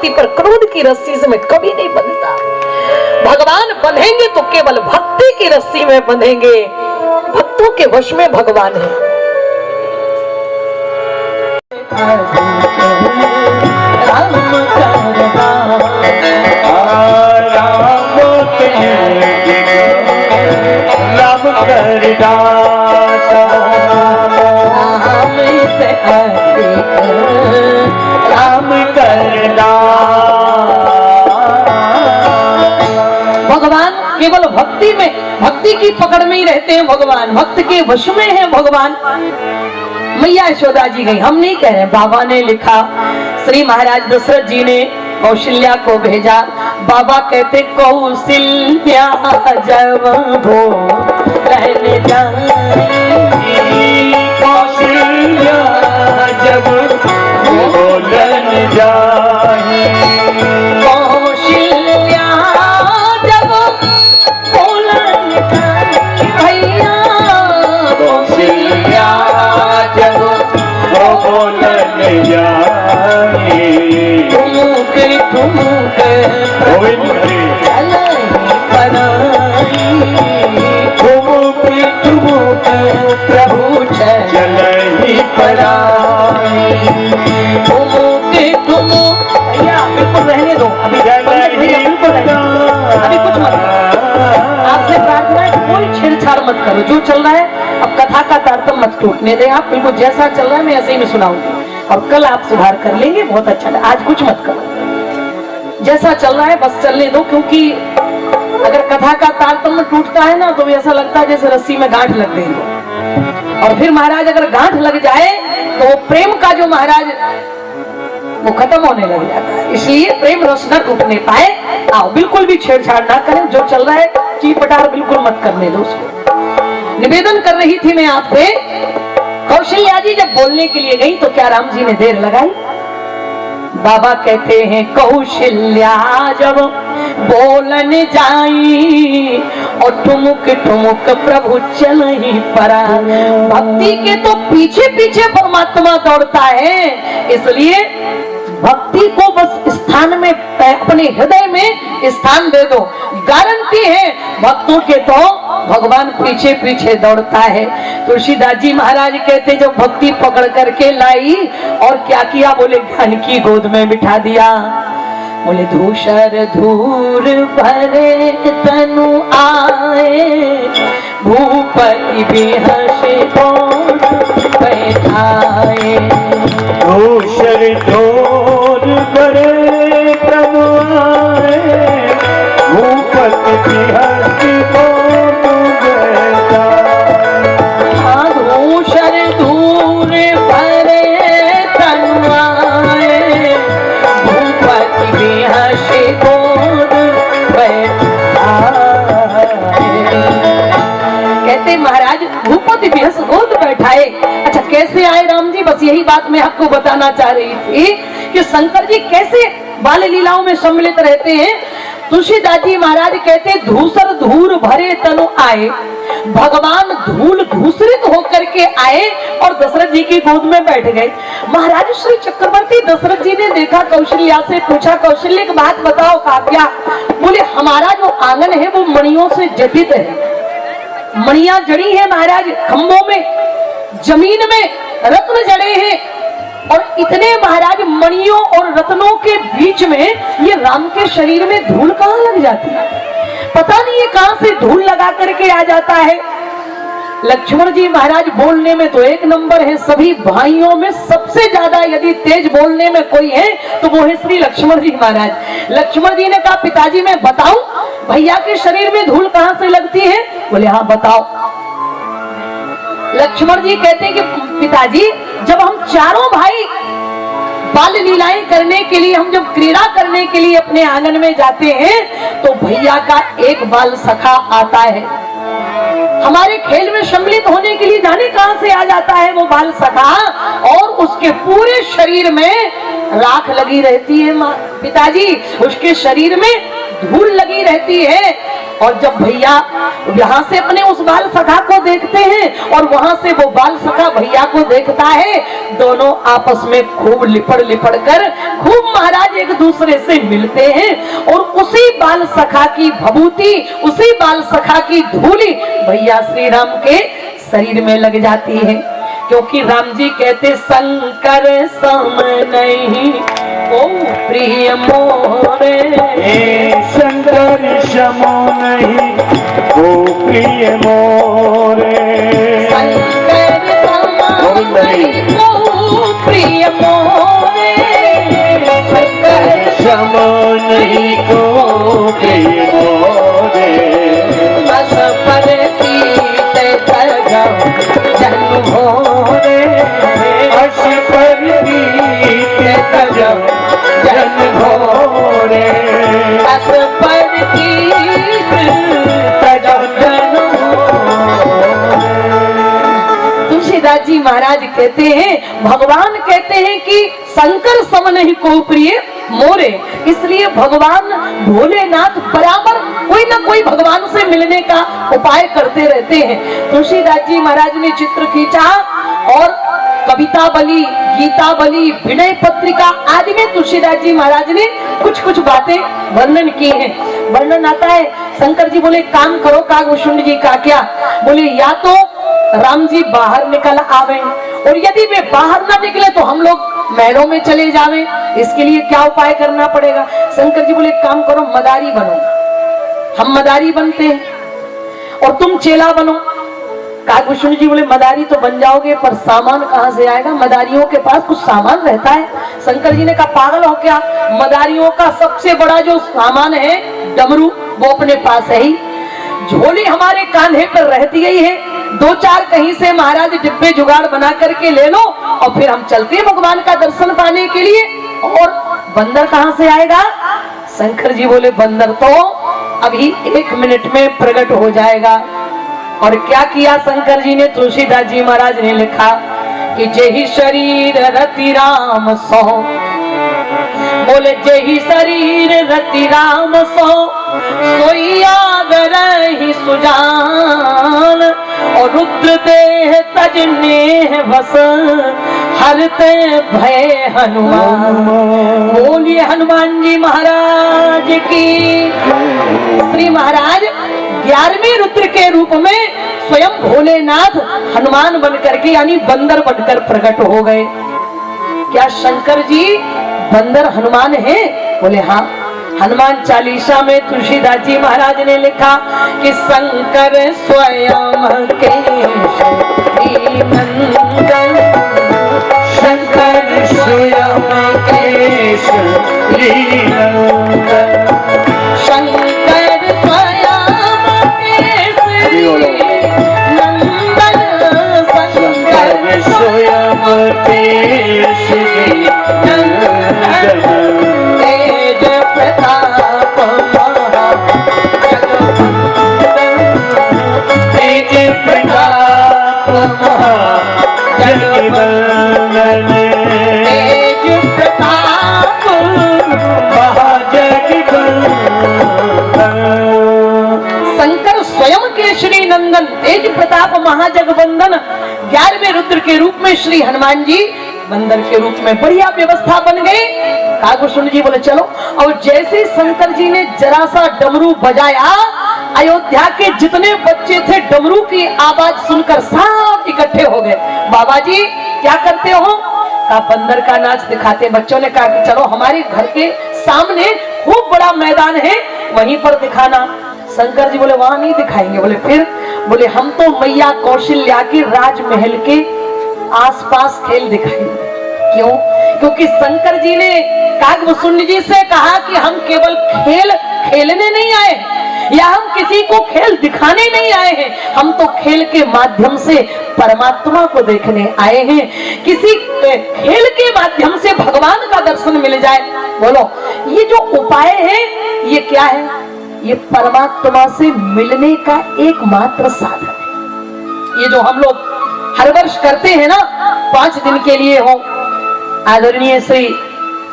भक्ति पर क्रोध की रस्सी से मैं कभी नहीं बंधता। भगवान बंधेंगे तो केवल भक्ति की रस्सी में बंधेंगे। भक्तों के वश में भगवान है। भगवान केवल भक्ति में, भक्ति की पकड़ में ही रहते हैं। भगवान भक्त के वश में है। भगवान मैया यशोदा जी गई, हम नहीं कह रहे, बाबा ने लिखा। श्री महाराज दशरथ जी ने कौशल्या को भेजा। बाबा कहते कौशल्या जब हो रहने कौशल्या जब बोलन जाए, कौशल्या जब बोलन भैया, कौशल्या जब बोलन जाए, ठुमुक ठुमुक प्रभु चलहि पराई, बिल्कुल रहने दो, अभी बिल्कुल अभी कुछ मत। आपसे प्रार्थना है कोई छेड़छाड़ मत करो। जो चल रहा है अब कथा का तारतम्य मत टूटने दे। आप बिल्कुल जैसा चल रहा है मैं ऐसे ही मैं सुनाऊंगी और कल आप सुधार कर लेंगे। बहुत अच्छा, आज कुछ मत करो, जैसा चल रहा है बस चलने दो। क्योंकि अगर कथा का तारतम्य टूटता है ना तो ऐसा लगता है जैसे रस्सी में गांठ लग गई हो। और फिर महाराज अगर गांठ लग जाए तो वो प्रेम का जो महाराज वो खत्म होने लग जाता है। इसलिए प्रेम रस न टूटने पाए। आओ बिल्कुल भी छेड़छाड़ ना करें। जो चल रहा है चीपटार बिल्कुल मत करने दो उसको। निवेदन कर रही थी मैं आपसे, कौशल्या जी जब बोलने के लिए गई तो क्या राम जी ने देर लगाई? बाबा कहते हैं कौशल्या जब बोलन जाई और ठुमुक ठुमुक प्रभु चल ही परा। भक्ति के तो पीछे पीछे परमात्मा दौड़ता है। इसलिए भक्ति को बस स्थान में, अपने हृदय में स्थान दे दो। गारंटी है भक्तों के तो भगवान पीछे पीछे दौड़ता है। तुलसीदास जी महाराज कहते जब भक्ति पकड़ करके लाई और क्या किया, बोले ज्ञान की गोद में बिठा दिया। बोले धूसर धूर भरे तनु आए, भूपति बेहसे बैठाए। धूसर धूर भरे तनु आए, भूपति बेहसे बैठाए। हाँ धूसर धूर भरे तनु आए, भूपति बेहसे कहते महाराज भूपति बेहस गोद बैठाए। अच्छा कैसे आए राम जी? बस यही बात मैं आपको बताना चाह रही थी कि शंकर जी कैसे बाल लीलाओं में सम्मिलित रहते हैं। तुलसीदास जी महाराज कहते धूसर धूर भरे तनु आए, भगवान धूल धूसरित होकर के आए और दशरथ जी की गोद में बैठ गए। महाराज श्री चक्रवर्ती दशरथ जी ने देखा, कौशल्या से पूछा कौशल्या की बात बताओ का क्या? बोले हमारा जो आंगन है वो मणियों से जटित है। मणियां जड़ी है महाराज, खंभों में, जमीन में रत्न जड़े हैं। और इतने महाराज मणियों और रत्नों के बीच में ये राम के शरीर में धूल कहाँ लग जाती है? पता नहीं ये कहां से धूल लगा करके आ जाता है। लक्ष्मण जी महाराज बोलने में तो एक नंबर है। सभी भाइयों में सबसे ज्यादा यदि तेज बोलने में कोई है तो वो है श्री लक्ष्मण जी महाराज। लक्ष्मण जी ने कहा पिताजी मैं बताऊं भैया के शरीर में धूल कहां से लगती है? बोले हाँ बताओ। लक्ष्मण जी कहते हैं कि पिताजी जब हम चारों भाई बाल लीलाएं करने के लिए, हम जब क्रीड़ा करने के लिए अपने आंगन में जाते हैं तो भैया का एक बाल सखा आता है। हमारे खेल में सम्मिलित होने के लिए जाने कहां से आ जाता है वो बाल सखा, और उसके पूरे शरीर में राख लगी रहती है। पिताजी उसके शरीर में धूल लगी रहती है। और जब भैया यहाँ से अपने उस बाल सखा को देखते हैं और वहां से वो बाल सखा भैया को देखता है, दोनों आपस में खूब लिपड़ लिपड़ कर खूब महाराज एक दूसरे से मिलते हैं। और उसी बाल सखा की भभूति, उसी बाल सखा की धूली भैया श्री राम के शरीर में लग जाती है। क्योंकि राम जी कहते शंकर सम नहीं ओ प्रिय मोरे, शंकर समो नहीं ओ प्रिय मोरे, शंकर सम नहीं ओ प्रिय मोरे, शंकर समो नहीं ओ प्रिय मोरे, बस पर पीते जन भोरे, अस पर पीते जन भोरे, बस पर पीते जन तुलसीदास जी महाराज कहते हैं, भगवान कहते हैं कि शंकर सम नहीं को प्रिय मोरे। इसलिए भगवान भोलेनाथ बराबर कोई ना कोई भगवान से मिलने का उपाय करते रहते हैं। तुलसीदास जी महाराज ने चित्र खींचा और कविता बली, गीता बली, विनय पत्रिका आदि में तुलसीदास जी महाराज ने कुछ कुछ बातें वर्णन की हैं। वर्णन आता है, शंकर जी बोले काम करो कागभूषण जी का क्या, बोले या तो राम जी बाहर निकल आवे और यदि वे बाहर ना निकले तो हम लोग महलों में चले जावे, इसके लिए क्या उपाय करना पड़ेगा। शंकर जी बोले काम करो मदारी बनो, हम मदारी बनते हैं और तुम चेला बनो। कागभूषण जी बोले मदारी तो बन जाओगे पर सामान कहां से आएगा, मदारियों के पास कुछ सामान रहता है। शंकर जी ने कहा पागल हो क्या, मदारियों का सबसे बड़ा जो सामान है डमरू वो अपने पास है ही, झोली हमारे कान्हे पर रहती ही है, दो चार कहीं से महाराज डिब्बे जुगाड़ बना करके ले लो और फिर हम चलते हैं भगवान का दर्शन पाने के लिए। और बंदर कहां से आएगा, शंकर जी बोले बंदर तो अभी 1 मिनट में प्रकट हो जाएगा। और क्या किया शंकर जी ने, तुलसीदास जी महाराज ने लिखा कि जेहि शरीर रति राम सो, बोले जेहि शरीर रति राम सो, सोई आगर ही सुजान, और रुद्र देह तजने बस हरते भय हनुमान। बोलिए हनुमान जी महाराज की। श्री महाराज 11वें रुद्र के रूप में स्वयं भोलेनाथ हनुमान बनकर के यानी बंदर बनकर प्रकट हो गए। क्या शंकर जी बंदर हनुमान है, बोले हाँ। हनुमान चालीसा में तुलसीदास जी महाराज ने लिखा कि शंकर स्वयं केशरी नंदन, शंकर स्वयं केशरी नंदन, शंकर स्वयं केशरी नंदन, शंकर स्वयं केशरी नंदन, तेज प्रताप तेज प्रताप जगवंदन, तेज प्रताप शंकर स्वयं केशरी नंदन, तेज प्रताप महाजगवंदन। 11वें रुद्र के रूप में श्री हनुमान जी बंदर के रूप में बढ़िया व्यवस्था बन गई। कागभूषण जी बोले चलो। और जैसे शंकर जी ने जरा सा डमरू बजाया, अयोध्या के जितने बच्चे थे डमरू की आवाज सुनकर सब इकट्ठे हो गए। बाबा जी क्या करते हो, कहा बंदर का नाच दिखाते। बच्चों ने कहा कि चलो हमारे घर के सामने खूब बड़ा मैदान है वहीं पर दिखाना। शंकर जी बोले वहां नहीं दिखाएंगे। बोले फिर, बोले हम तो मैया कौशल्या के राजमहल के आसपास खेल दिखाएंगे। क्यों? क्योंकि शंकर जी ने कागभूषण जी से कहा कि हम केवल खेल खेलने नहीं आए या हम किसी को खेल दिखाने नहीं आए हैं, हम तो खेल के माध्यम से परमात्मा को देखने आए हैं। किसी खेल के माध्यम से भगवान का दर्शन मिल जाए। बोलो ये जो उपाय है ये क्या है? ये परमात्मा से मिलने का एकमात्र साधन है। ये जो हम लोग हर वर्ष करते हैं ना, 5 दिन के लिए हो। आदरणीय श्री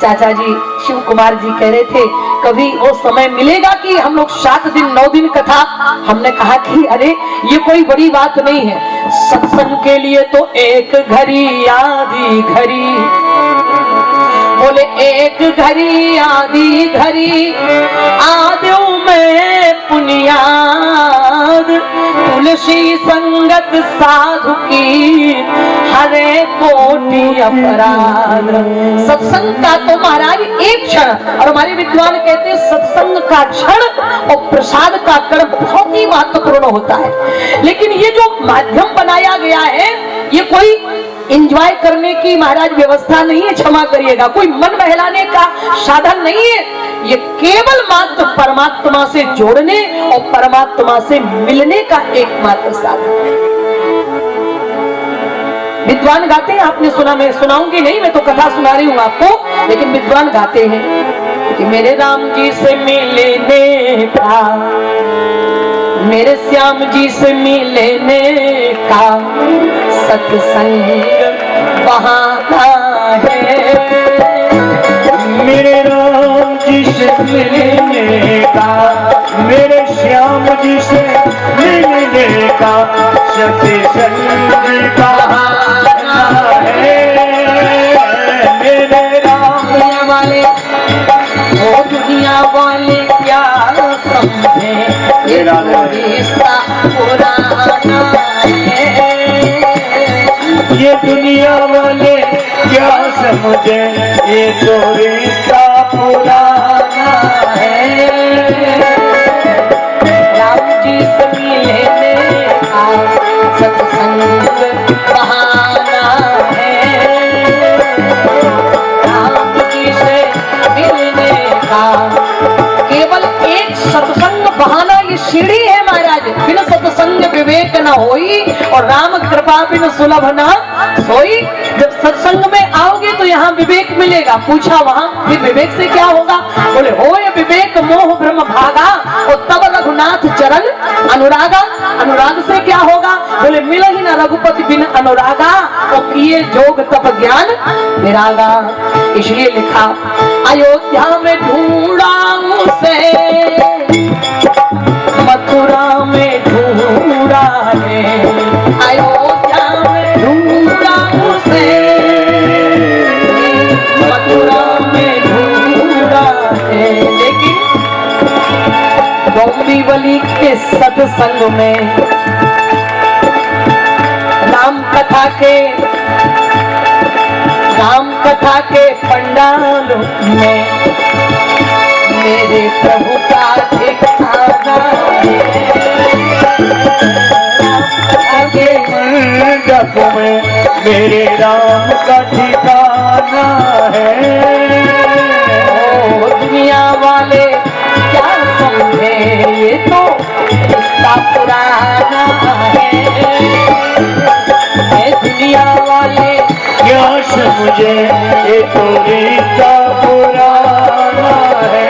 चाचा जी शिव कुमार जी कह रहे थे कभी वो समय मिलेगा कि हम लोग 7 दिन 9 दिन कथा। हमने कहा कि अरे ये कोई बड़ी बात नहीं है, सत्संग के लिए तो एक घड़ी आधी घड़ी, बोले एक घड़ी आधी घड़ी आदो में पुनियाद, तुलसी संगत साधु की हरे कोटि अपराध। सत्संग का तो महाराज एक क्षण, और हमारे विद्वान कहते हैं सत्संग का क्षण और प्रसाद का कण बहुत ही महत्वपूर्ण होता है। लेकिन ये जो माध्यम बनाया गया है ये कोई एंजॉय करने की महाराज व्यवस्था नहीं है, क्षमा करिएगा, कोई मन बहलाने का साधन नहीं है, ये केवल मात्र परमात्मा से जोड़ने और परमात्मा से मिलने का एकमात्र साधन है। विद्वान गाते हैं, आपने सुना, मैं सुनाऊंगी नहीं, मैं तो कथा सुना रही हूं आपको, लेकिन विद्वान गाते हैं कि मेरे राम जी से मिलने का, मेरे श्याम जी से मिलने का सत्संग बहाना है, मेरे राम जी से मिलने का, मेरे श्याम जी से मिलने का सत्संग बहाना है। मेरे राम वाले वो दुनिया वाले क्या समझे, ये रिश्ता पुराना है, ये दुनिया वाले क्या समझे, ये तो रिश्ता पुराना है। राम जी से मिलने का सत्संग बहाना है, राम जी से मिलने का केवल एक सत्संग बहाना, ये सीढ़ी है महाराज, बिन सत्संग विवेक न होई और राम कृपा बिन सुलभ न सोई। जब सत्संग में आओगे तो यहाँ विवेक मिलेगा। पूछा वहां फिर विवेक से क्या होगा, बोले होय विवेक मोह भ्रम भागा और तब रघुनाथ चरण अनुरागा। अनुराग से क्या होगा, बोले मिल ही न रघुपति बिन अनुरागा और किए जोग तप ज्ञान विरागा। इसलिए लिखा अयोध्या में ढूंढा उसे, मथुरा में ढूंढा है, अयोध्या में ढूंढा उसे, मथुरा में ढूंढा है। लेकिन डोंबिवली के सत्संग में राम कथा के पंडालों में मेरे प्रभु का ठिकाना के मंडप में मेरे राम का ठिकाना है। ओ दुनिया वाले क्या समझे, ये तो रिश्ता पुराना है, ये दुनिया वाले क्या समझे, ये तो रिश्ता पुराना है।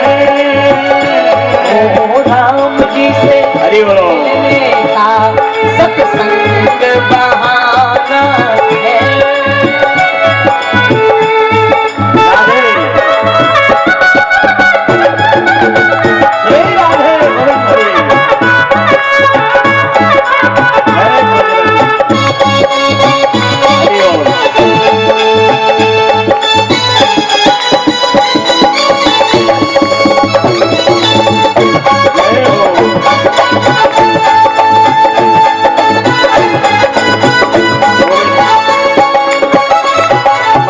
ओ राम जी से हरि बोलो, मिलने का सत्संग बहाना है। राधे जय राधे गोविंद हरि, हरे बोल।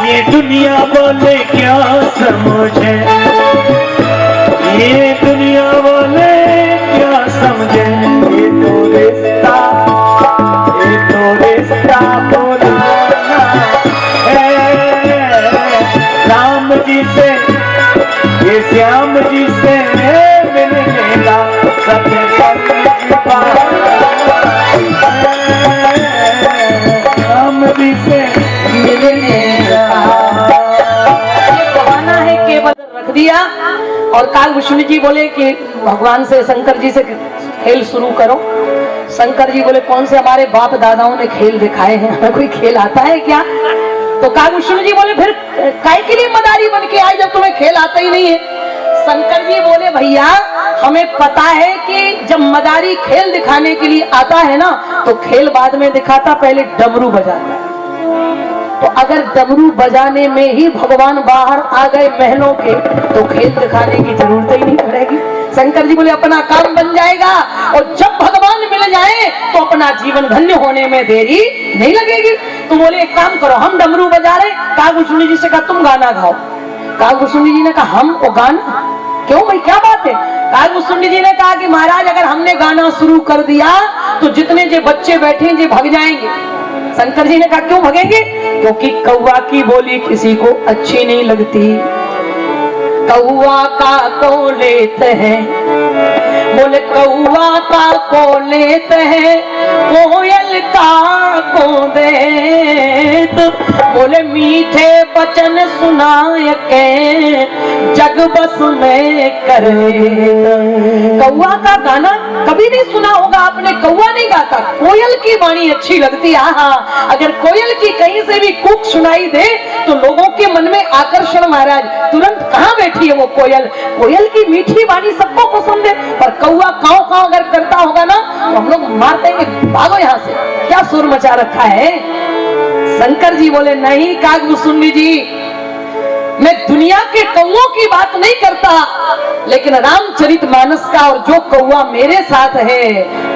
ये दुनिया वाले क्या समझे, ये दुनिया वाले क्या समझे, ये तो रिश्ता पुराना है। राम जी से ये श्याम जी से मिलने का सत्संग बहाना है। राम जी से मिलने बहाना है, केवल रख दिया। और काल विष्णु जी बोले कि भगवान से शंकर जी से खेल शुरू करो। शंकर जी बोले कौन से हमारे बाप दादाओं ने खेल दिखाए हैं, हमें कोई खेल आता है क्या। तो कागभूषण जी बोले फिर काय के लिए मदारी बन के आए जब तुम्हें खेल आता ही नहीं है? शंकर जी बोले भैया हमें पता है कि जब मदारी खेल दिखाने के लिए आता है ना तो खेल बाद में दिखाता, पहले डमरू बजाता है। तो अगर डमरू बजाने में ही भगवान बाहर आ गए महलों के तो खेल दिखाने की जरूरत ही नहीं पड़ेगी। शंकर जी बोले अपना काम बन जाएगा और जब भगवान मिल जाए तो अपना जीवन धन्य होने में देरी नहीं लगेगी। तो बोले एक काम करो, हम डमरू बजा रहे, कागभूषण जी से कहा तुम गाना गाओ। कागभूषण जी ने कहा हम वो गाना क्यों भाई, क्या बात है? कागभूषण जी ने कहा कि महाराज अगर हमने गाना शुरू कर दिया तो जितने जे बच्चे बैठे जे भग जाएंगे। शंकर जी ने कहा क्यों भगेंगे? क्योंकि कौवा की बोली किसी को अच्छी नहीं लगती। कौवा का को लेते हैं, बोले कौवा का को लेते हैं, कोयल का को देत, बोले मीठे वचन सुनाए के जग बस में करे। कौवा का गाना कभी नहीं सुना होगा आपने, कौवा नहीं गाता, कोयल की वाणी अच्छी लगती है। हाँ, अगर कोयल की कहीं से भी कूक सुनाई दे तो लोगों के मन में आकर्षण, महाराज तुरंत कहाँ बैठी है वो कोयल। कोयल की मीठी वाणी सबको पसंद है, पर कौवा काव काव अगर करता होगा ना तो हम लोग मार देंगे, भागो यहाँ से, क्या सुर मचा रखा है। शंकर जी बोले नहीं कागभूषण जी, मैं दुनिया के कौवों की बात नहीं करता, लेकिन रामचरितमानस का और जो कौवा मेरे साथ है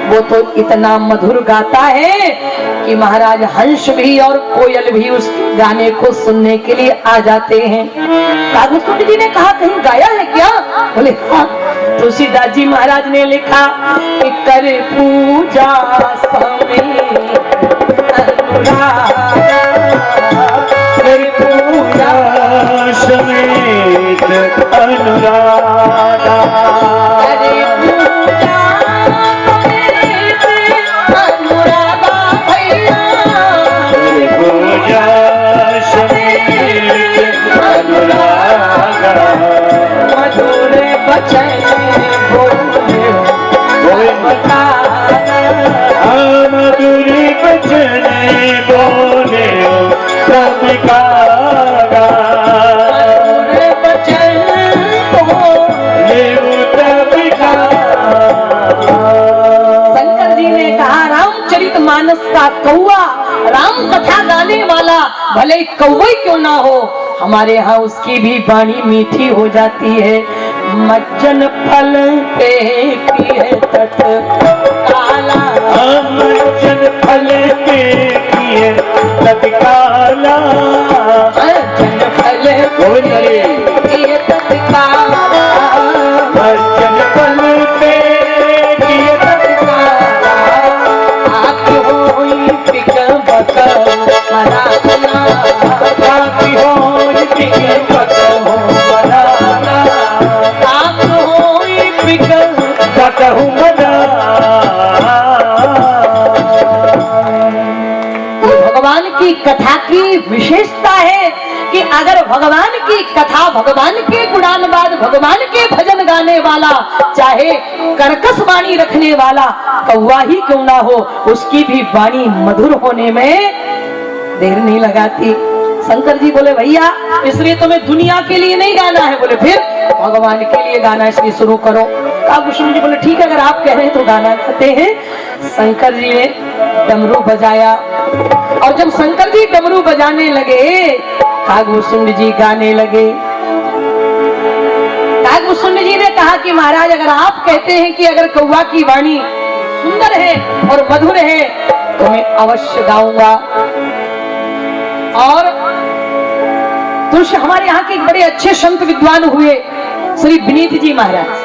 वो तो इतना मधुर गाता है कि महाराज हंस भी और कोयल भी उस गाने को सुनने के लिए आ जाते हैं। कागभूषण जी ने कहा कहीं गाया है क्या? बोले हाँ, तुलसीदास जी महाराज ने लिखा कि कर पूजा समय समेत अनुराधा, करे पूजा समेत अनुराधा भैया, करे पूजा समेत अनुराधा, मधुर बचन बोले बताना, मधुर बचन बोले सब कागा, मानस का कौवा राम कथा गाने वाला भले कौवा क्यों ना हो, हमारे यहाँ उसकी भी वाणी मीठी हो जाती है। मज्जन फल पे किए तट काला, मज्जन फल पे किए तट काला, मज्जन फल पे किए तट काला, मज्जन फल पे किए तट काला, आँख होई पिक बक मराना, आँख होई पिक बक मराना, आँख होई पिक बक मराना। भगवान की कथा की विशेषता है कि अगर भगवान की कथा, भगवान के गुणानुवाद, भगवान के भजन गाने वाला, चाहे कर्कश वाणी रखने वाला कौवा ही क्यों ना हो, उसकी भी वाणी मधुर होने में देर नहीं लगाती। शंकर जी बोले भैया इसलिए तुम्हें दुनिया के लिए नहीं गाना है, बोले फिर भगवान के लिए गाना, इसलिए शुरू करो। कागभूषण जी बोले ठीक है अगर आप कह रहे हैं तो गाना गाते हैं। शंकर जी ने डमरू बजाया और जब शंकर जी डमरू बजाने लगे कागभूषण जी गाने लगे। कागभूषण जी ने कहा कि महाराज अगर आप कहते हैं कि अगर कौवा की वाणी सुंदर है और मधुर है तो मैं अवश्य गाऊंगा। और तुलसी हमारे यहाँ के एक बड़े अच्छे संत विद्वान हुए श्री विनीत जी महाराज,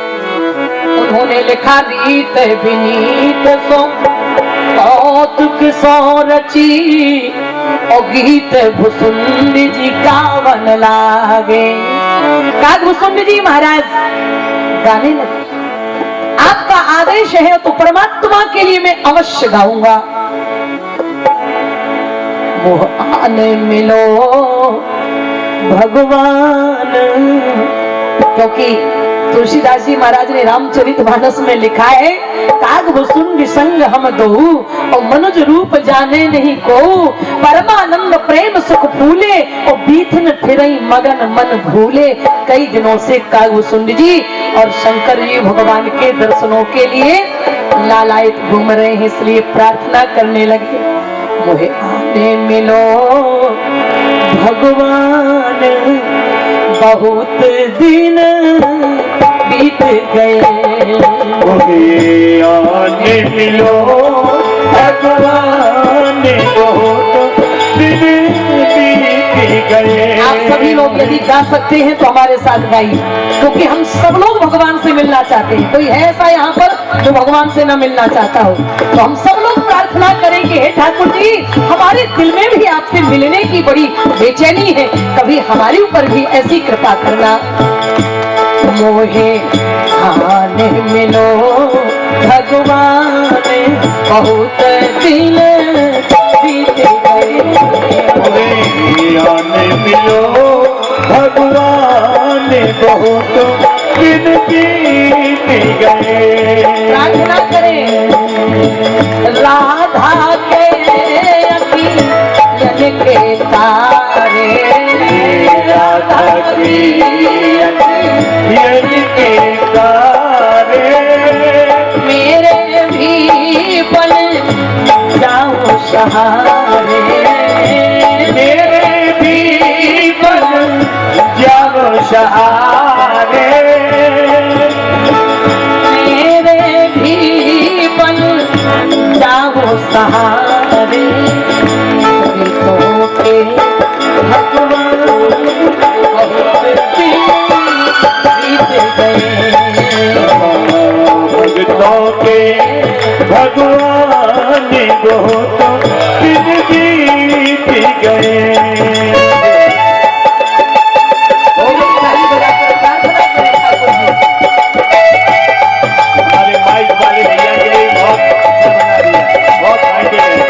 उन्होंने लिखा रीत विनीत सो कौतुक सो रची और गीत भुसुंड जी गावन लागे। कागभूषण जी महाराज गाने लगे, आपका आदेश है तो परमात्मा के लिए मैं अवश्य गाऊंगा। मोह आने मिलो भगवान, क्योंकि तुलसीदास जी महाराज ने रामचरितमानस में लिखा है, काग भुसुंड संग हम दो और मनुज रूप जाने नहीं को, परमानंद प्रेम सुख फूले और बीथन फिरई मगन मन भूले। कई दिनों से काग भुसुंड जी और शंकर जी भगवान के दर्शनों के लिए लालायित घूम रहे हैं, इसलिए प्रार्थना करने लगे, मुझे आने मिलो भगवान, बहुत दिन बीत गए, मुझे आने मिलो भगवान, बहुत दिन बीत गए। आप सभी लोग यदि गा सकते हैं तो हमारे साथ गाइए, क्योंकि हम सब लोग भगवान से मिलना चाहते हैं। कोई है ऐसा यहाँ पर जो भगवान से न मिलना चाहता हो? तो हम सब लोग प्रार्थना करेंगे, हे ठाकुर जी, हमारे दिल में भी आपसे मिलने की बड़ी बेचैनी है, कभी हमारे ऊपर भी ऐसी कृपा करना। मोहे आने मिलो भगवान, बहुत दिन बीत गए, मुझे आने मिलो भगवान, बहुत दिन बीत गए। प्रार्थना करें, राधा के अखियन के तारे, राधा की अखियन के तारे, मेरे भी बन जाओ सहारे, मेरे भी बन जाओ सहारे, मेरे भी बन जाओ सहारे, गीतों के भगवान बहुत दिन बीत गए, भक्तों के भगवान बहुत दिन बीत गए। हमारे माइक वाले भैया के लिए बहुत अच्छा बना दिया, बहुत फायदे है।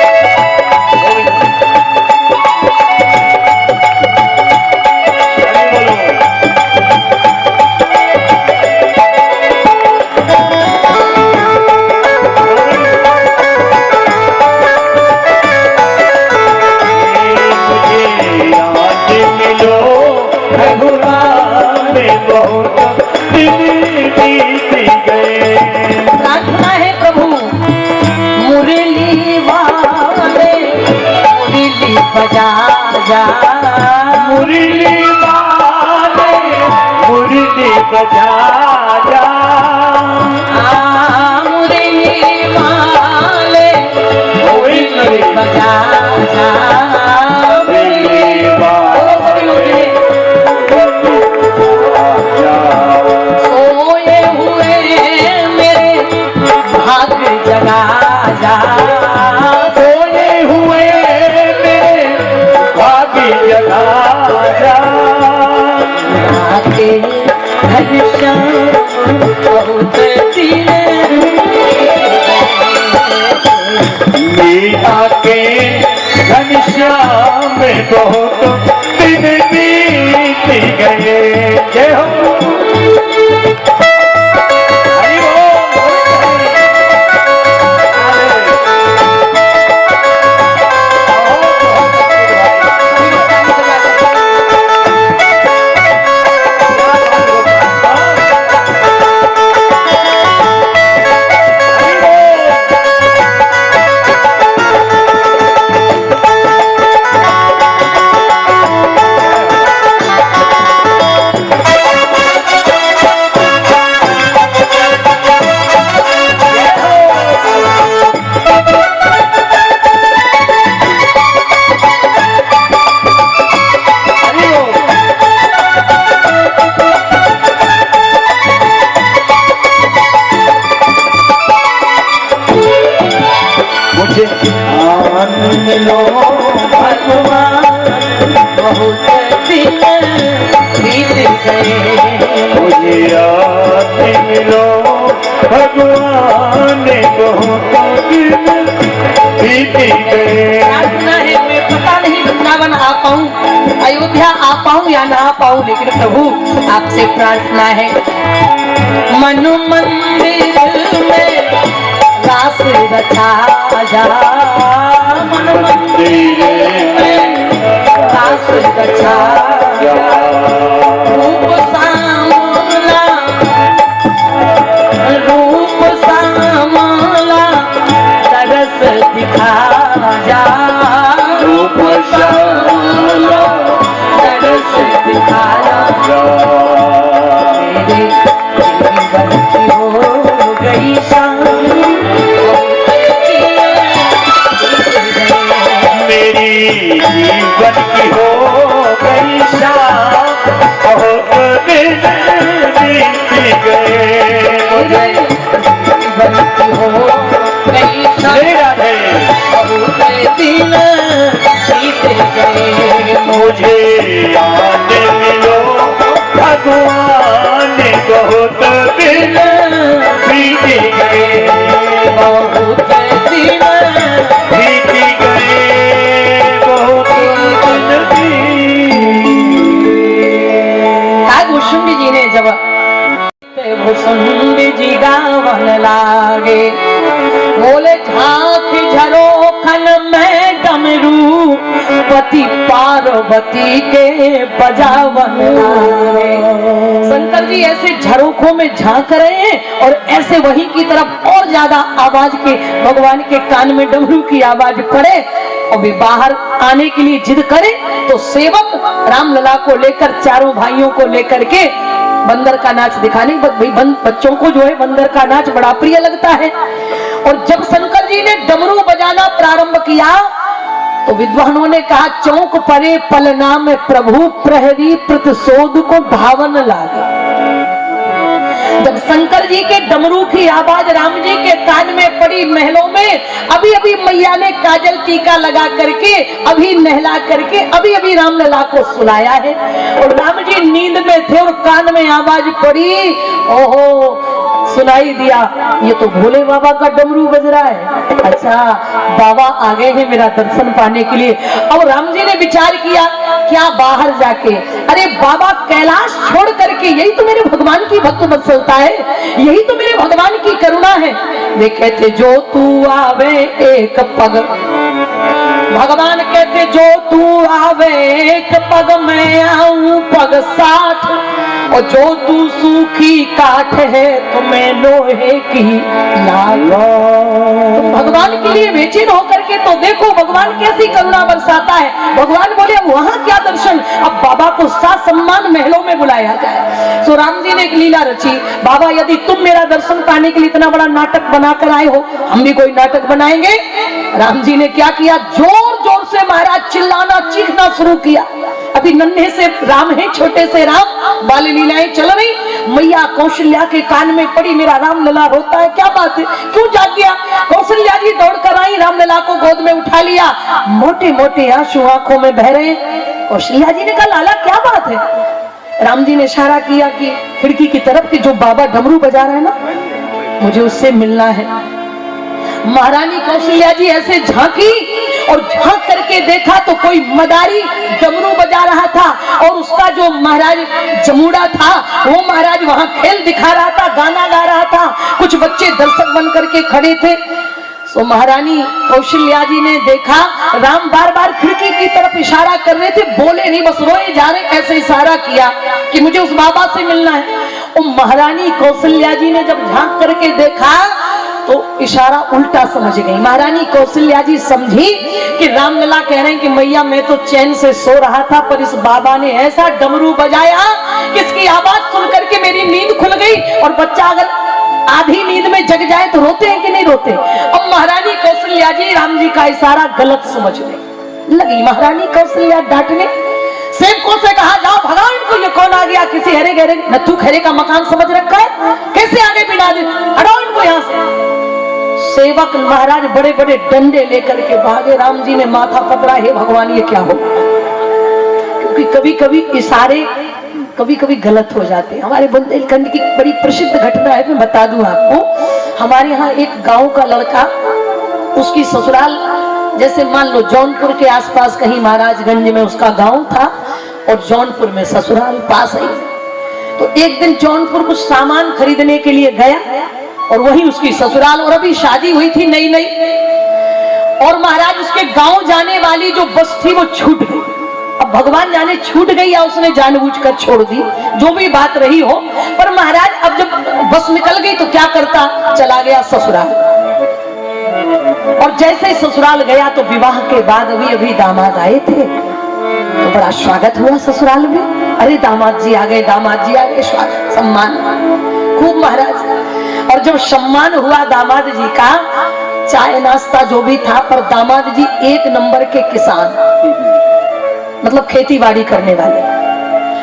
प्रार्थना है प्रभु, मुरली वाले मुरली बजा जा, मुरली वाले मुरली बजा जा, मुरली वाले मुरली बजा जा, मुरली वाले सोए हुए मेरे भाग्य जगा जा, सोए हुए मेरे भाग्य जगा जा, आके घनश्याम बहुत दिन मीरा के घनश्याम बहुत दिन बीत गए। जय हो हरि पाऊं, लेकिन प्रभु आपसे प्रार्थना है मन मंदिर में रास रचा जा, मन मंदिर में रास रचा जा, रूप सामला तरस दिखा जा, रूप सामला तरस दिखा जा, मेरे जीवन की हो गई शाम, मेरी जीवन की हो गई शाम, बहुत दिन बीत गए, जीवन की हो गई शाम, बहुत दिन बीत गए, मुझे आने मिलो भगवान, बहुत दिन बीत गए, बहुत दिन बीत गए, बहुत दिन आज भुसुंडी जी ने जब भुसुंडी जी गावन लागे, बोले झांक झरोखन में डमरू पति पार्वती के बजावन लागे। शंकर जी ऐसे झरोखों में झांक रहे हैं और ऐसे वहीं की तरफ और ज्यादा आवाज के भगवान के कान में डमरू की आवाज पड़े और भी बाहर आने के लिए जिद करे, तो सेवक रामलला को लेकर चारों भाइयों को लेकर के बंदर का नाच दिखाने, बच्चों को जो है बंदर का नाच बड़ा प्रिय लगता है। और जब शंकर जी ने डमरू बजाना प्रारंभ किया तो विद्वानों ने कहा चौक परे पलना में प्रभु प्रहरी प्रतिशोध को धावन लागे। जब शंकर जी के डमरू की आवाज राम जी के कान में पड़ी महलों में, अभी अभी मैया ने काजल टीका लगा करके अभी नहला करके अभी रामलला को सुलाया है और राम जी नींद में थे और कान में आवाज पड़ी, ओहो सुनाई दिया ये तो भोले बाबा का डमरू बज रहा है, अच्छा बाबा आ गए हैं मेरा दर्शन पाने के लिए। अब राम जी ने विचार किया क्या बाहर जाके, अरे बाबा कैलाश छोड़ करके, यही तो मेरे भगवान की भक्त वत्सलता है, यही तो मेरे भगवान की करुणा है। वे कहते जो तू आवे एक पग, भगवान कहते जो तू आवे एक पग मैं आऊं पग 60, और जो तू सूखी काठ है तो मैं लोहे की लाल। भगवान के लिए बेचैन होकर के तो देखो भगवान कैसी करुणा बरसाता है। भगवान बोले अब वहां क्या दर्शन, अब बाबा को साथ सम्मान महलों में बुलाया जाए। सो राम जी ने एक लीला रची, बाबा यदि तुम मेरा दर्शन पाने के लिए इतना बड़ा नाटक बनाकर आए हो, हम भी कोई नाटक बनाएंगे। राम जी ने क्या किया, जोर जोर से महाराज चिल्लाना चीखना शुरू किया। अभी नन्हे से राम है, छोटे से राम, बाल लीलाएं चल रही। मैया कौशल्या के कान में पड़ी मेरा रामलला रोता है, क्या बात है क्यों जाग गया। कौशल्या जी दौड़ कर आई, रामलला को गोद में उठा लिया, मोटे मोटे आंसू आंखों में बह रहे। कौशल्या जी ने कहा लाला क्या बात है। राम जी ने इशारा किया कि खिड़की की तरफ कि जो बाबा डमरू बजा रहे हैं ना, मुझे उससे मिलना है। महारानी कौशल्या जी ऐसे झांकी और झांक करके देखा तो कोई मदारी डमरू बजा रहा था और उसका जो महाराज जमुड़ा था वो महाराज वहां खेल दिखा रहा था, गाना गा रहा था। कुछ बच्चे दर्शक बन करके खड़े थे। सो महारानी कौशल्या जी ने देखा राम बार बार खिड़की की तरफ इशारा कर रहे थे, बोले नहीं बस रोए जा रहे, ऐसे इशारा किया कि मुझे उस बाबा से मिलना है। और महारानी कौशल्या जी ने जब झांक करके देखा तो इशारा उल्टा समझ गई। महारानी कौशल्या जी समझी कि रामलला कह रहे हैं कि मैया मैं तो चैन से सो रहा था पर इस बाबा ने ऐसा डमरू बजाया कि इसकी आवाज सुन करके मेरी नींद खुल गई। और बच्चा अगर आधी नींद में जग जाए तो रोते हैं कि नहीं रोते। अब महारानी कौशल्या जी राम जी का इशारा गलत समझने लगी। महारानी कौशल्या डांटने, सेवकों से कहा जाओ भगाओ इनको, ये कौन आ गया, किसी हरे गहरे नथु खैरे का मकान समझ रखा है, कैसे आगे बिना दे, हटाओ इनको यहाँ से। सेवक महाराज बड़े बड़े डंडे लेकर के भागे। राम जी ने माथा पकड़ा, हे भगवान ये क्या होगा, क्योंकि कभी कभी इशारे कभी कभी गलत हो जाते हैं। हमारे बुंदेलखंड की बड़ी प्रसिद्ध घटना है, मैं बता दूं आपको। हमारे यहाँ एक गांव का लड़का, उसकी ससुराल जैसे मान लो जौनपुर के आसपास कहीं महाराजगंज में उसका गांव था, और जौनपुर में ससुराल पास ही। तो एक दिन जौनपुर कुछ सामान खरीदने के लिए गया और वही उसकी ससुराल, और अभी शादी हुई थी नई नई, और महाराज उसके गांव जाने वाली जो बस थी वो छूट गई। अब भगवान जाने छूट गई या उसने जानबूझकर छोड़ दी, जो भी बात रही हो, पर महाराज अब जब बस निकल गई तो क्या करता, चला गया ससुराल। और जैसे ही ससुराल गया तो विवाह के बाद अभी अभी दामाद आए थे, तो बड़ा स्वागत हुआ ससुराल में। अरे दामाद जी आ गए, दामाद जी आ गए, स्वागत सम्मान खूब महाराज। और जब सम्मान हुआ दामाद जी का, चाय नाश्ता जो भी था, पर दामाद जी एक नंबर के किसान, मतलब खेती बाड़ी करने वाले।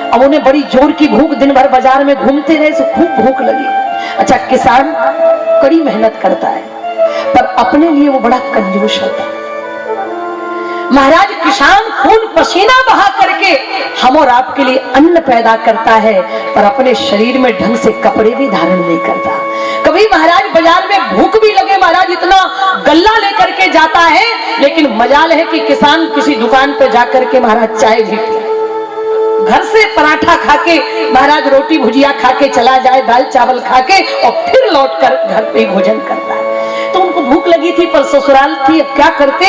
अब उन्हें बड़ी जोर की भूख, दिन भर बाजार में घूमते रहे, तो खूब भूख लगी। अच्छा, किसान कड़ी मेहनत करता है पर अपने लिए वो बड़ा कंजूस होता है। महाराज किसान खून पसीना बहा करके हम और आपके लिए अन्न पैदा करता है, पर अपने शरीर में ढंग से कपड़े भी धारण नहीं करता। कभी महाराज बाजार में भूख भी लगे, महाराज इतना गल्ला लेकर के जाता है, लेकिन मजाल है कि किसान किसी दुकान पे जाकर के महाराज चाय भी पिए, घर से पराठा खाके महाराज रोटी भुजिया खाके चला जाए, दाल चावल खाके, और फिर लौट कर घर पे भोजन करता है। तो उनको भूख लगी थी पर ससुराल थी, अब क्या करते।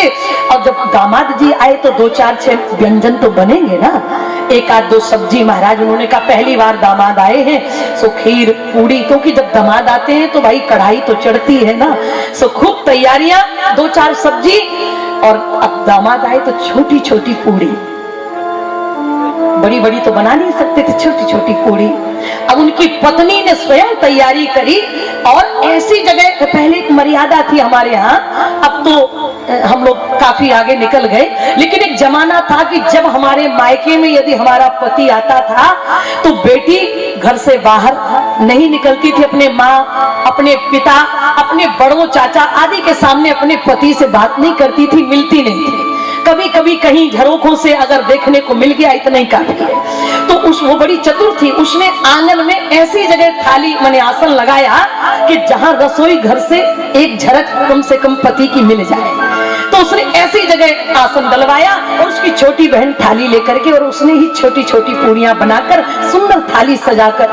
अब जब दामाद जी आए तो 2-4 व्यंजन तो बनेंगे ना, 1-2 सब्जी। महाराज उन्होंने कहा पहली बार दामाद आए हैं, सो खीर पूड़ी, क्योंकि जब दामाद आते हैं तो भाई कढ़ाई तो चढ़ती है ना, सो खूब तैयारियां, 2-4 सब्जी। और अब दामाद आए तो छोटी छोटी पूड़ी, बड़ी बड़ी तो बना नहीं सकते थे, छोटी छोटी पूड़ी। अब उनकी पत्नी ने स्वयं तैयारी करी, और ऐसी जगह, पहले एक मर्यादा थी हमारे यहाँ, अब तो हम लोग काफी आगे निकल गए, लेकिन एक जमाना था कि जब हमारे मायके में यदि हमारा पति आता था तो बेटी घर से बाहर नहीं निकलती थी, अपने माँ, अपने पिता, अपने बड़ों चाचा आदि के सामने अपने पति से बात नहीं करती थी, मिलती नहीं थी। कभी कभी कहीं झरोखों से अगर देखने को मिल गया, इतना ही काफी है। तो वो बड़ी चतुर थी, उसने आंगन में ऐसी जगह थाली माने आसन लगाया कि जहां रसोई घर से एक झलक कम से कम पति की मिल जाए। तो उसने ऐसी जगह आसन डलवाया और उसकी छोटी बहन थाली लेकर के, और उसने ही छोटी छोटी पूड़ियां बनाकर सुंदर थाली सजाकर,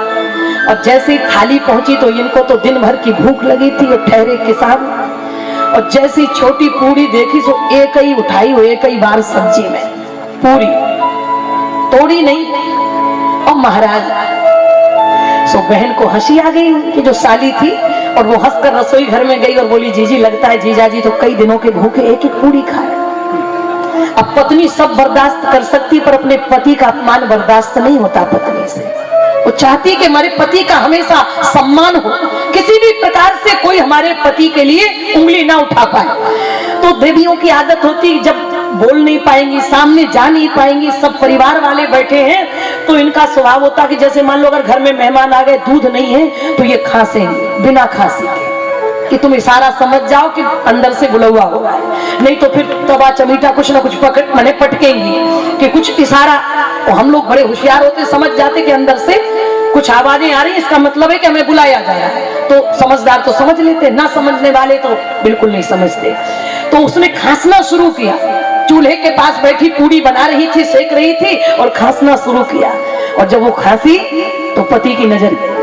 और जैसे ही थाली पहुंची तो इनको तो दिन भर की भूख लगी थी, और ठहरे किसान, और जैसी छोटी पूड़ी देखी सो एक ही उठाई हो, एक ही बार सब्जी में पूरी तोड़ी नहीं। और महाराज सो बहन को हंसी आ गई कि जो साली थी, और वो हंसकर रसोई घर में गई और बोली, जीजी लगता है जीजा जी तो कई दिनों के भूखे एक एक पूड़ी खा रहे। अब पत्नी सब बर्दाश्त कर सकती, पर अपने पति का अपमान बर्दाश्त नहीं होता पत्नी से। वो चाहती कि हमारे पति का हमेशा सम्मान हो, किसी भी प्रकार से कोई हमारे पति के लिए उंगली ना उठा पाए। तो देवियों की आदत होती, जब बोल नहीं पाएंगी, सामने जा नहीं पाएंगी, सब परिवार वाले बैठे हैं, तो इनका स्वभाव होता कि जैसे मान लो अगर घर में मेहमान आ गए, दूध नहीं है तो ये खांसेंगे बिना खांसी के, कि तुम इशारा समझ जाओ कि अंदर से बुलवा हुआ है, नहीं तो फिर तवा चमीटा कुछ ना कुछ पटकेंगी कि कुछ इशारा। तो हम लोग बड़े होशियार होते, समझ जाते कि अंदर से कुछ आवाजें आ रही, इसका मतलब है कि हमें बुलाया जा रहा है। तो समझदार तो समझ लेते, ना समझने वाले तो बिल्कुल नहीं समझते। तो उसने खांसना शुरू किया, चूल्हे के पास बैठी पूड़ी बना रही थी, सेक रही थी, और खांसना शुरू किया। और जब वो खांसी तो पति की नजर गई,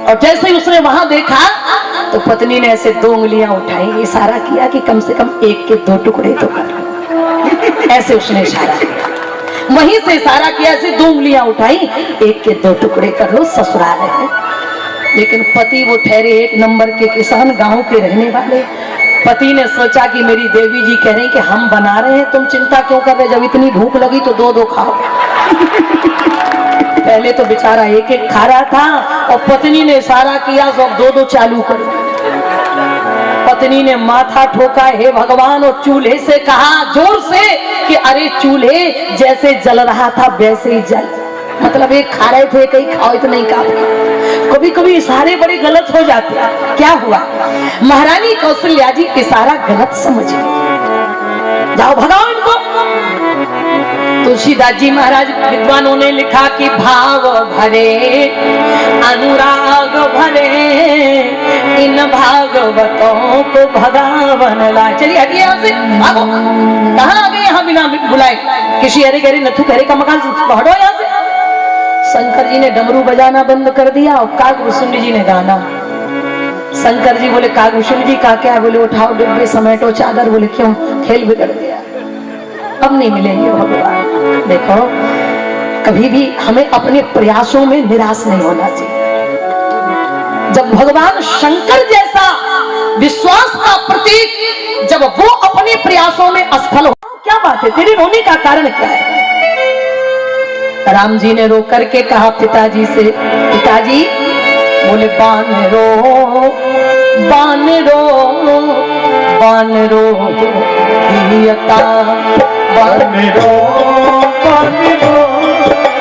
और जैसे ही उसने वहां देखा तो पत्नी ने ऐसे 2 उंगलियां उठाई, इशारा किया कि कम से कम 1 के 2 टुकड़े तो कर। ऐसे उसने इशारा किया, वहीं से इशारा किया, ऐसे 2 उंगलियां उठाई, 1 के 2 टुकड़े कर लो, ससुराल है। लेकिन पति वो ठहरे एक नंबर के किसान, गांव के रहने वाले। पति ने सोचा कि मेरी देवी जी कह रही कि हम बना रहे हैं, तुम चिंता क्यों कर रहे, जब इतनी भूख लगी तो 2-2 खाओ। पहले तो बेचारा 1-1 खा रहा था, और पत्नी ने इशारा किया तो अब 2-2 चालू कर। पत्नी ने माथा ठोका, हे भगवान, और चूल्हे से कहा जोर से कि अरे चूल्हे जैसे जल रहा था वैसे ही जल, मतलब एक खा रहे थे कहीं खाओ, इतना ही काफी। कभी कभी इशारे बड़े गलत हो जाते हैं। क्या हुआ, महारानी कौशल्या जी इशारा गलत समझ गई, जाओ भगाओ इनको। तुलसीदास जी महाराज विद्वानों ने लिखा कि भाव भरे अनुराग भरे इन भागवतों को भगावन ला। चलिए हटिए यहाँ से, भागो, कहाँ आ गए यहाँ बिना बुलाए किसी अरे गहरे नथु गहरे का मकान से हटो यहाँ से। शंकर जी ने डमरू बजाना बंद कर दिया और कागभूषुंडी जी ने गाना। शंकर जी बोले कागभूषुंडी जी का क्या? बोले उठाओ डिब्बे समेटो चादर। बोले क्यों? खेल बिगड़ गया, अब नहीं मिलेंगे भगवान। देखो कभी भी हमें अपने प्रयासों में निराश नहीं होना चाहिए। जब भगवान शंकर जैसा विश्वास का प्रतीक जब वो अपने प्रयासों में असफल हो, क्या बात है? तेरे रोने का कारण क्या है? राम जी ने रो करके कहा पिताजी से, पिताजी। बोले बानरो बानरो बानरो दियता बानरो बानरो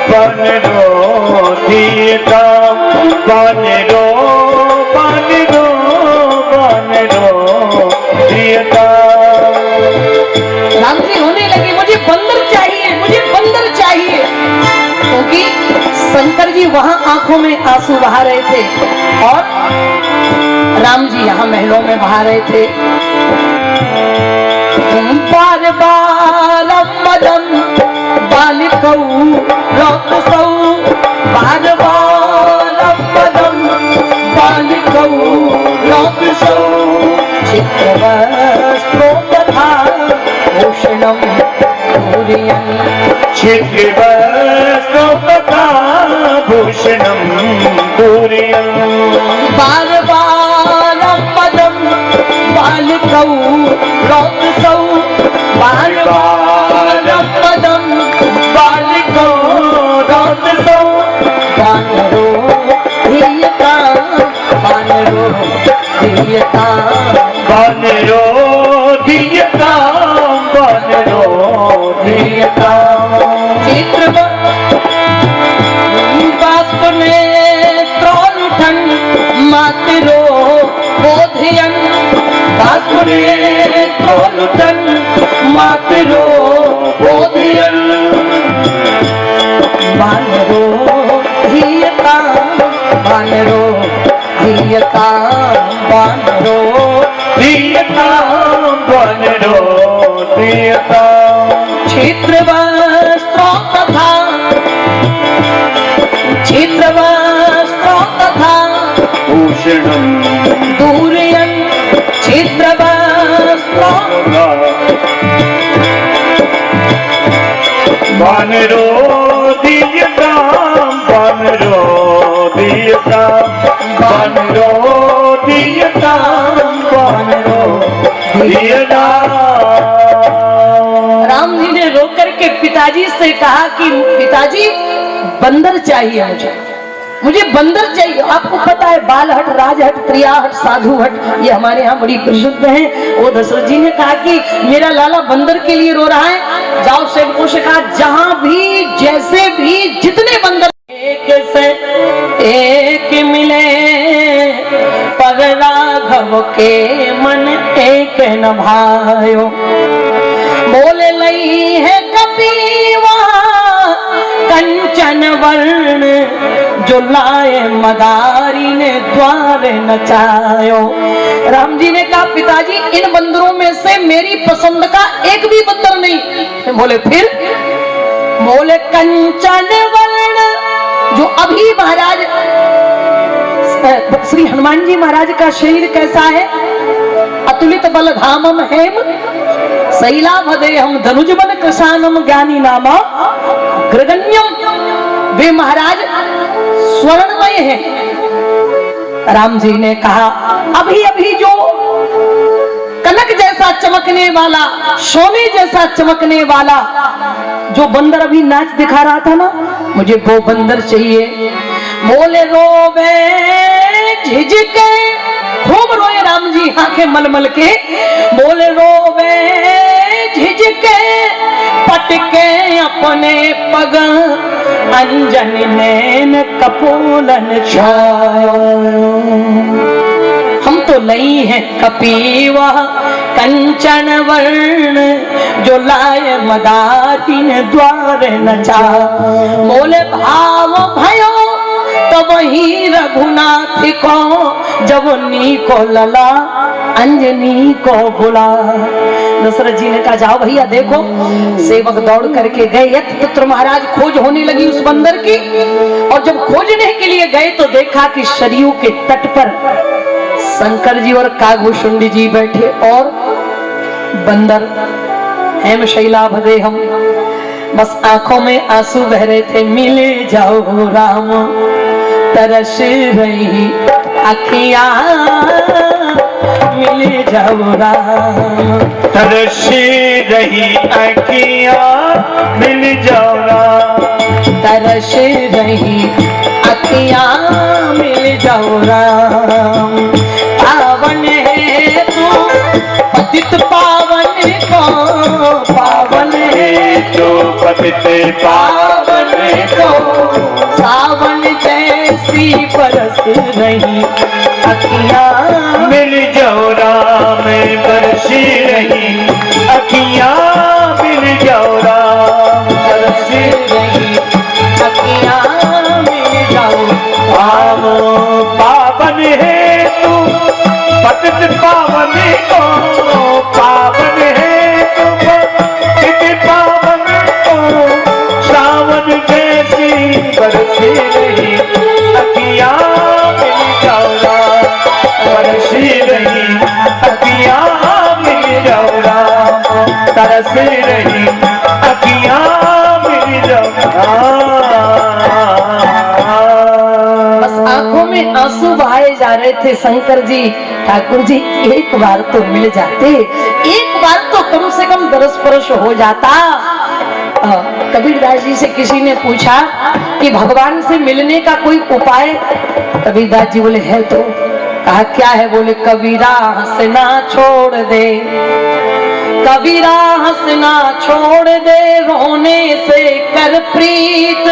बानरो दियता बानरो बानरो बानरो दियता। राम जी रोने लगे, मुझे बंदर चाहिए, मुझे बंदर चाहिए। क्योंकि शंकर जी वहां आंखों में आंसू बहा रहे थे और राम जी यहाँ महलों में बहा रहे थे। बार बार मदन बालिकौ रौतसौ बार बार मदन बालिकौ रौतसौ चित्रवस्त्रो तथा भूषणं धूर्यं चित्रवस्त्रो तथा भूषणं धूर्यं बार बार मदन बालिकौ रौतसौ बार बार मदन बालिकौ रौतसौ बानरो धियता बानरो धियता बानरो दियता बानरो दियता। बाष्प में त्रोलुठन मातरो बोधियन बाष्प में त्रोलुठन मातरो बोधियन बानरो धियता बानरो धियता बानरो दियता बानरो दियता। क्षेत्रवस्त्रो तथा क्षेत्रवस्त्रो तथा भूषणं दूरयन क्षेत्रवस्त्रो बानरो दियता बानरो दियता बानरो दियता बानरो दियता। राम जी ने रो करके पिताजी से कहा कि पिताजी बंदर चाहिए मुझे बंदर चाहिए। आपको पता है बालहट, राजहट, त्रियाहट, साधुहट ये हमारे यहाँ बड़ी प्रसिद्ध है। वो दशरथ जी ने कहा कि मेरा लाला बंदर के लिए रो रहा है। जाओ सेवकों से कहा जहां भी जैसे भी जितने बंदर एक से एक मिले पर राघव के मन एक न भायो। बोले लई है कपीवा कंचन वर्ण जो लाए मदारी ने द्वार नचायो। राम जी ने कहा पिताजी इन बंदरों में से मेरी पसंद का एक भी बंदर नहीं। बोले फिर? बोले कंचन वर्ण जो अभी महाराज श्री हनुमान जी महाराज का शरीर कैसा है? अतुलित बल धामम हेम शैलाभदे हम धनुज बन कृशानम ज्ञानी नामा ग्रगण्यम। वे महाराज स्वर्णमय है। राम जी ने कहा अभी अभी जो कनक जैसा चमकने वाला, सोने जैसा चमकने वाला जो बंदर अभी नाच दिखा रहा था ना, मुझे वो बंदर चाहिए। बोले रोवे झिझके, खूब रोए राम जी आंखें मलमल के। बोले रोवे झिझके पटके अपने पग अंजन नैन कपोलन छायो। हम तो नहीं है कपीवा कंचन वर्ण जो लाए मदारिन द्वार नचा। बोले भाव भयो तो वही रघुनाथ को जवनी को लला अंजनी को बुला। दशरथ जी ने कहा जाओ भैया देखो। सेवक दौड़ करके गए, यथपुत्र महाराज खोज होने लगी उस बंदर की। और जब खोजने के लिए गए तो देखा कि सरयू के तट पर शंकर जी और कागभूषुंडी जी बैठे और बंदर हेम शैलाभदे हम, बस आंखों में आंसू बह रहे थे। मिले जाओ राम तरस रही अखियां, मिले जाओ राम तरस रही अखियां, मिल जाओ राम तरस रही अखियां, मिल जाओ राम। पावन है तू पतित पावन को, पावन है तो पतित पावन को, सावन जैसी बरस रही अखियां, मिल जाओ राम बरसी रही अखियां, मिल जाओ राम बरस रही अखियां, मिल जाओ राम। पावन है तू पतित पावन को, पावन है तू पतित पावन को, सावन जैसी बरसी रही अखियां, मिल जाओ राम बरसी रही अखियां, मिल जाओ राम तरस रही अखियां, मिल जाओ बस आंखों में आंसू बहाए जा रहे थे शंकर जी। ठाकुर जी एक बार तो मिल जाते, एक बार तो कम से कम दरस परस हो जाता। कबीरदास जी से किसी ने पूछा कि भगवान से मिलने का कोई उपाय? कबीरदास जी बोले है तो। कहा क्या है? बोले कबीरा हंसना छोड़ दे, कबीरा हंसना छोड़ दे, रोने से कर प्रीत।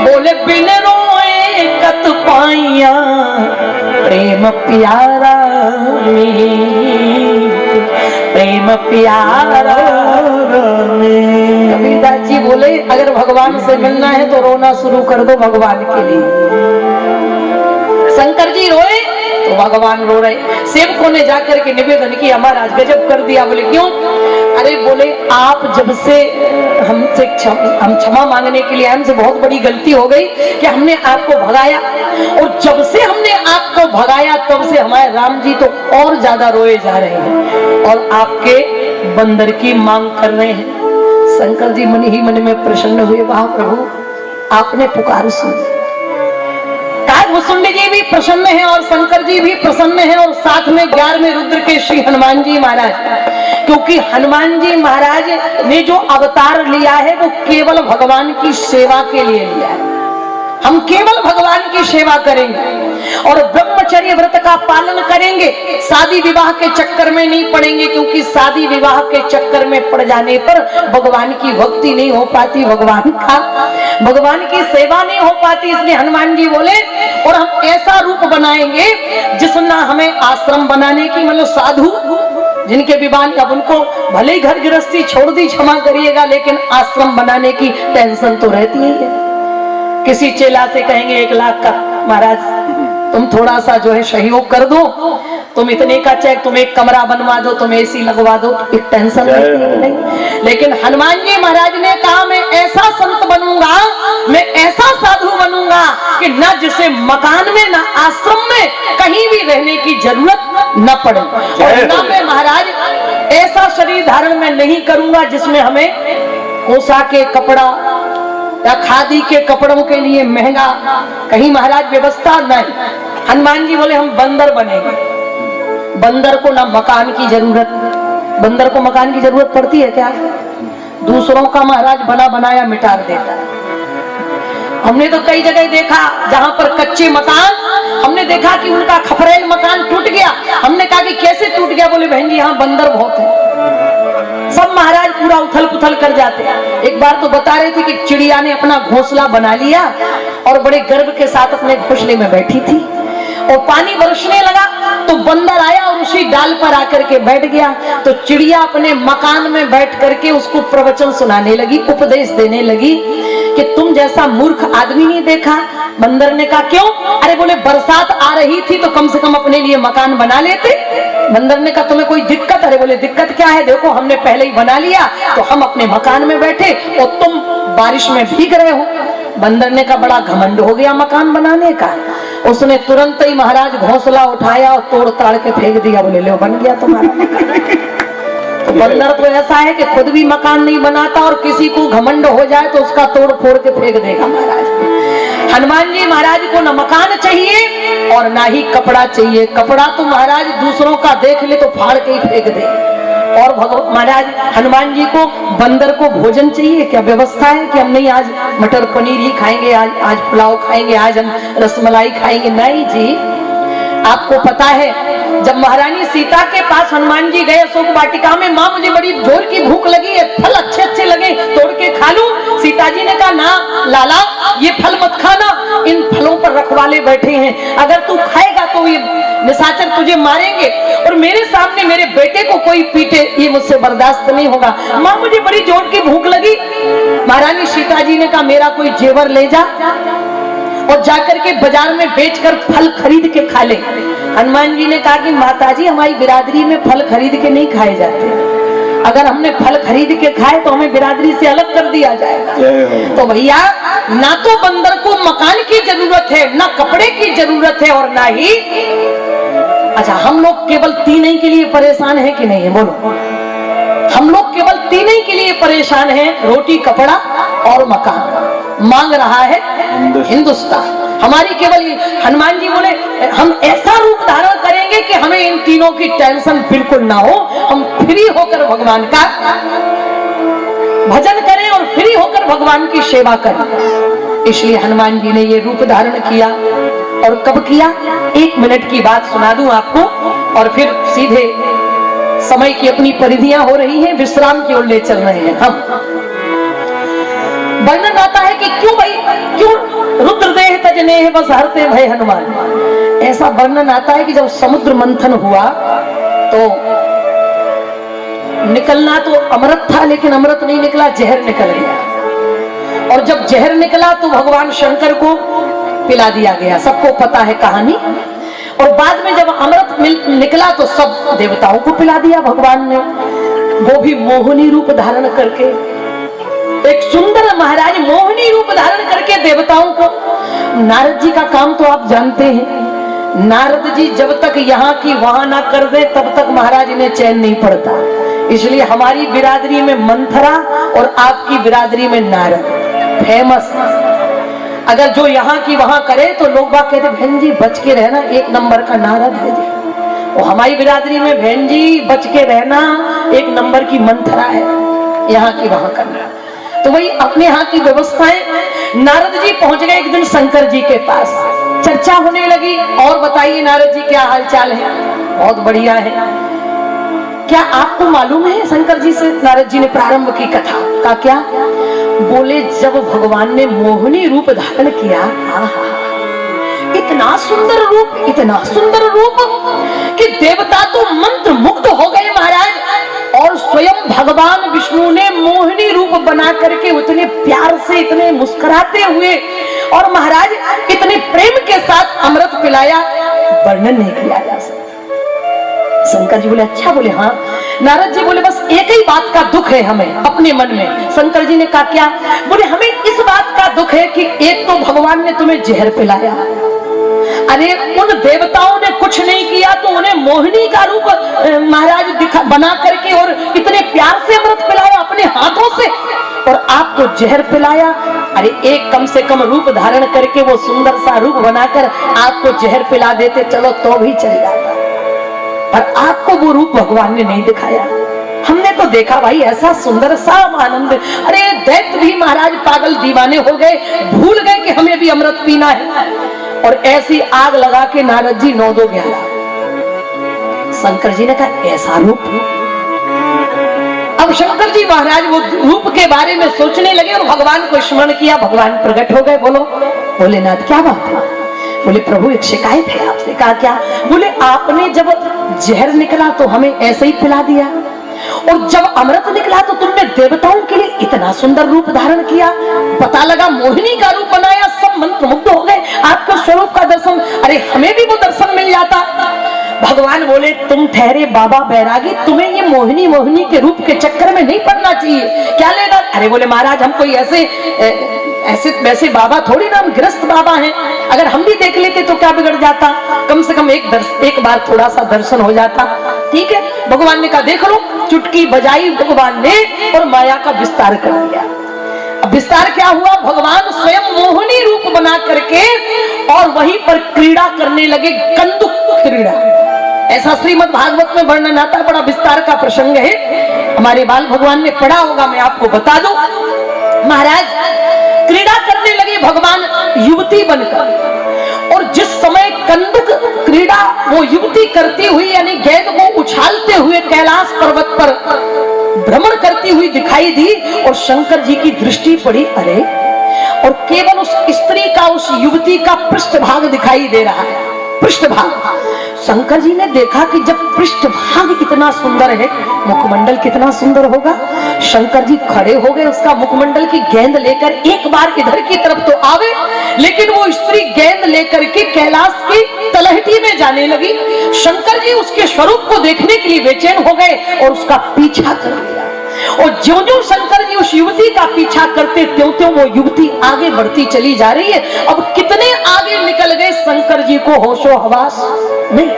बोले बिन रोए कत पाइया, प्रेम प्यारा मीत, प्रेम प्यारा मीत। कबीरदास जी बोले अगर भगवान से मिलना है तो रोना शुरू कर दो भगवान के लिए। शंकर जी रोए तो भगवान रो रहे। सेवकों ने जाकर के निवेदन किया, महाराज गजब कर दिया। बोले क्यों? अरे बोले आप जब से हमसे हम क्षमा मांगने के लिए, हमसे बहुत बड़ी गलती हो गई कि हमने आपको भगाया, और जब से हमने आपको भगाया तब से हमारे राम जी तो और ज्यादा रोए जा रहे हैं और आपके बंदर की मांग कर रहे हैं। शंकर जी मन ही मन में प्रसन्न हुए, वाह प्रभु आपने पुकार सुनी। कागभूषुंडी जी भी प्रसन्न हैं और शंकर जी भी प्रसन्न हैं, और साथ में 11वें रुद्र के श्री हनुमान जी महाराज, क्योंकि हनुमान जी महाराज ने जो अवतार लिया है वो केवल भगवान की सेवा के लिए लिया है। हम केवल भगवान की सेवा करेंगे और ब्रह्मचर्य व्रत का पालन करेंगे, शादी विवाह के चक्कर में नहीं पड़ेंगे, क्योंकि शादी विवाह के चक्कर में पड़ जाने पर भगवान की भक्ति नहीं हो पाती, भगवान की सेवा नहीं हो पाती। इसलिए हनुमान जी बोले और हम ऐसा रूप बनाएंगे जिसमें हमें आश्रम बनाने की, मतलब साधु जिनके विवाह, अब उनको भले ही घर गृहस्थी छोड़ दी क्षमा करिएगा, लेकिन आश्रम बनाने की टेंशन तो रहती ही है। किसी चेला से कहेंगे 1 लाख का, महाराज तुम थोड़ा सा जो है सहयोग कर दो, तुम इतने का चेक, तुम एक कमरा बनवा दो, तुम एसी लगवा दो, एक टेंशन नहीं। लेकिन हनुमान जी महाराज ने कहा मैं ऐसा संत बनूंगा, मैं ऐसा साधु बनूंगा कि न जिसे मकान में न आश्रम में कहीं भी रहने की जरूरत न पड़े, और न मैं महाराज ऐसा शरीर धारण में नहीं करूंगा जिसमें हमें कोसा के कपड़ा या खादी के कपड़ों के लिए महंगा कहीं महाराज व्यवस्था नहीं। हनुमान जी बोले हम बंदर बनेंगे। बंदर को ना मकान की जरूरत, बंदर को मकान की जरूरत पड़ती है क्या? दूसरों का महाराज बना बनाया मिटा देता है। हमने तो कई जगह देखा जहां पर कच्चे मकान, हमने देखा कि उनका खपरेल मकान टूट गया। हमने कहा कि कैसे टूट गया? बोले बहन जी यहाँ बंदर बहुत है, सब महाराज पूरा उथल पुथल कर जाते हैं। एक बार तो बता रहे थे कि चिड़िया ने अपना घोंसला बना लिया और बड़े गर्व के साथ अपने घोंसले में बैठी थी, और पानी बरसने लगा तो बंदर आया और उसी डाल पर आकर के बैठ गया। तो चिड़िया अपने मकान में बैठ करके उसको प्रवचन सुनाने लगी, उपदेश देने लगी कि तुम जैसा मूर्ख आदमी नहीं देखा। बंदर ने कहा क्यों? अरे बोले बरसात आ रही थी तो कम से कम अपने लिए मकान बना लेते। बंदर ने कहा तुम्हें कोई दिक्कत? अरे बोले दिक्कत क्या है, देखो हमने पहले ही बना लिया तो हम अपने मकान में बैठे और तुम बारिश में भीग रहे हो। बंदर ने कहा बड़ा घमंड हो गया मकान बनाने का। उसने तुरंत ही महाराज घोंसला उठाया और तोड़ ताड़ के फेंक दिया। बोले लो बन गया तुम्हारा मकान। तो बंदर तो ऐसा है कि खुद भी मकान नहीं बनाता और किसी को घमंड हो जाए तो उसका तोड़ फोड़ के फेंक देगा महाराज। हनुमान जी महाराज को न मकान चाहिए और ना ही कपड़ा चाहिए। कपड़ा तो महाराज दूसरों का देख ले तो फाड़ के ही फेंक दे। और भगवान महाराज हनुमान जी को बंदर को भोजन चाहिए। क्या व्यवस्था है कि हम नहीं आज मटर पनीर ही खाएंगे, आज पुलाव खाएंगे, आज हम रसमलाई खाएंगे? नहीं जी। आपको पता है जब महारानी सीता के पास हनुमान जी गए अशोक वाटिका में, माँ मुझे बड़ी जोर की भूख लगी है, फल अच्छे अच्छे लगे तोड़ के खा लूं। सीता जी ने कहा ना लाला ये फल मत खाना, इन फलों पर रखवाले बैठे हैं, अगर तू खाएगा तो ये निशाचर तुझे मारेंगे और मेरे सामने मेरे बेटे को कोई पीटे ये मुझसे बर्दाश्त नहीं होगा। माँ मुझे बड़ी जोर की भूख लगी। महारानी सीता जी ने कहा मेरा कोई जेवर ले जा और जाकर के बाजार में बेचकर फल खरीद के खा ले। हनुमान जी ने कहा कि माताजी हमारी बिरादरी में फल खरीद के नहीं खाए जाते, अगर हमने फल खरीद के खाए तो हमें बिरादरी से अलग कर दिया जाएगा। तो भैया ना तो बंदर को मकान की जरूरत है, ना कपड़े की जरूरत है और ना ही अच्छा हम लोग केवल तीन ही के लिए परेशान है कि नहीं है? बोलो हम लोग केवल तीन ही के लिए परेशान हैं, रोटी कपड़ा और मकान मांग रहा है हिंदुस्तान। हमारी केवल हनुमान जी बोले हम ऐसा रूप धारण करेंगे कि हमें इन तीनों की टेंशन बिल्कुल ना हो, हम फ्री होकर भगवान का भजन करें और फ्री होकर भगवान की सेवा करें। इसलिए हनुमान जी ने ये रूप धारण किया। और कब किया? 1 मिनट की बात सुना दूं आपको और फिर सीधे समय की अपनी परिधियां हो रही हैं, विश्राम की ओर ले चल रहे हैं हम। वर्णन आता है कि क्यों भाई क्यों रुद्रदेह तजने बस हरते भय हनुमान। ऐसा वर्णन आता है कि जब समुद्र मंथन हुआ तो निकलना तो अमृत था लेकिन अमृत नहीं निकला, जहर निकल गया। और जब जहर निकला तो भगवान शंकर को पिला दिया गया, सबको पता है कहानी। और बाद में जब अमृत निकला तो सब देवताओं को पिला दिया भगवान ने, वो भी मोहिनी रूप धारण करके। एक सुंदर महाराज मोहिनी रूप धारण करके देवताओं को। नारद जी का काम तो आप जानते हैं, नारद जी जब तक यहाँ की वहां ना कर दे तब तक महाराज ने चैन नहीं पड़ता। इसलिए हमारी बिरादरी में मंथरा और आपकी बिरादरी में नारद फेमस। अगर जो यहाँ की वहां करे तो लोग बात कहते बहन जी बच के रहना, 1 नंबर का नारद है जी। और हमारी बिरादरी में बहन जी बच के रहना 1 नंबर की मंथरा है, यहाँ की वहां करना। तो वही अपने यहाँ की व्यवस्थाएं। नारद जी पहुंच गए एक दिन शंकर जी के पास, चर्चा होने लगी। और बताइए नारद जी क्या हालचाल है? बहुत बढ़िया है। क्या आपको मालूम है? शंकर जी से नारद जी ने प्रारंभ की कथा का। क्या बोले? जब भगवान ने मोहिनी रूप धारण किया, इतना सुंदर रूप, इतना सुंदर रूप कि देवता तो मंत्र मुग्ध हो गए महाराज। और स्वयं भगवान विष्णु ने मोहिनी रूप बना करके उतने प्यार से, इतने मुस्कुराते हुए और महाराज इतने प्रेम के साथ अमृत पिलाया, वर्णन नहीं किया जा सकता। शंकर जी बोले अच्छा? बोले हाँ। नारद जी बोले बस एक ही बात का दुख है हमें अपने मन में। शंकर जी ने कहा क्या? बोले हमें इस बात का दुख है कि एक तो भगवान ने तुम्हें जहर पिलाया, अरे उन देवताओं ने कुछ नहीं किया तो उन्हें मोहिनी का रूप महाराज बना करके और इतने प्यार से अमृत पिलाया अपने हाथों से, और आपको जहर पिलाया। अरे एक कम से कम रूप धारण करके वो सुंदर सा रूप बनाकर आपको जहर पिला देते चलो तो भी चल जाता, पर आपको वो रूप भगवान ने नहीं दिखाया। हमने तो देखा भाई ऐसा सुंदर सा आनंद। अरे दैत्य भी महाराज पागल दीवाने हो गए, भूल गए कि हमें भी अमृत पीना है, और ऐसी आग लगा के नारद जी 9-2-11। शंकर जी ने कहा ऐसा रूप? अब शंकर जी महाराज वो रूप के बारे में सोचने लगे और भगवान को स्मरण किया। भगवान प्रकट हो गए। बोलो भोलेनाथ क्या बात है? बोले प्रभु एक शिकायत है आपसे। कहा क्या? बोले आपने जब जहर निकला तो हमें ऐसे ही पिला दिया, और जब अमृत निकला तो तुमने देवताओं के लिए इतना सुंदर रूप धारण किया, पता लगा मोहिनी का रूप बनाया, सब मंत्रमुग्ध हो गए आपके स्वरूप का दर्शन। अरे हमें भी वो दर्शन मिल जाता। भगवान बोले तुम ठहरे बाबा बैरागी, तुम्हें ये मोहिनी मोहिनी के रूप के चक्कर में नहीं पड़ना चाहिए, क्या लेगा? अरे बोले महाराज हम कोई ऐसे वैसे बाबा थोड़ी ना, हम गृहस्थ बाबा हैं, अगर हम भी देख लेते तो क्या बिगड़ जाता, कम से कम एक बार थोड़ा सा दर्शन हो जाता। ठीक है, भगवान ने कहा देख लो, चुटकी बजाई भगवान ने और माया का विस्तार कर दिया। अब विस्तार क्या हुआ, भगवान स्वयं मोहिनी रूप बना करके और वहीं पर क्रीड़ा करने लगे, कंदुक क्रीड़ा। ऐसा श्रीमद् भागवत में वर्णन आता है, बड़ा विस्तार का प्रसंग है, हमारे बाल भगवान ने पढ़ा होगा, मैं आपको बता दूं। महाराज क्रीड़ा करने लगे भगवान युवती बनकर, और जिस समय कंदुक क्रीड़ा वो युवती करती हुई यानी गेंद को उछालते हुए कैलाश पर्वत पर भ्रमण करती हुई दिखाई दी और शंकर जी की दृष्टि पड़ी, अरे, और केवल उस स्त्री का, उस युवती का पृष्ठभाग दिखाई दे रहा है, पृष्ठभाग। शंकर जी ने देखा कि जब पृष्ठभाग इतना सुंदर है, मुखमंडल कितना सुंदर होगा। शंकर जी खड़े हो गए, उसका मुखमंडल की गेंद लेकर एक बार इधर की तरफ तो आवे, लेकिन वो स्त्री गेंद लेकर के कैलाश की तलहटी में जाने लगी। शंकर जी उसके स्वरूप को देखने के लिए बेचैन हो गए और उसका पीछा कर लिया, और ज्यों-ज्यों शंकर जी उस युवती का पीछा करते त्यों-त्यों वो युवती आगे बढ़ती चली जा रही है। अब कितने आगे निकल गए शंकर जी को होशो हवास नहीं,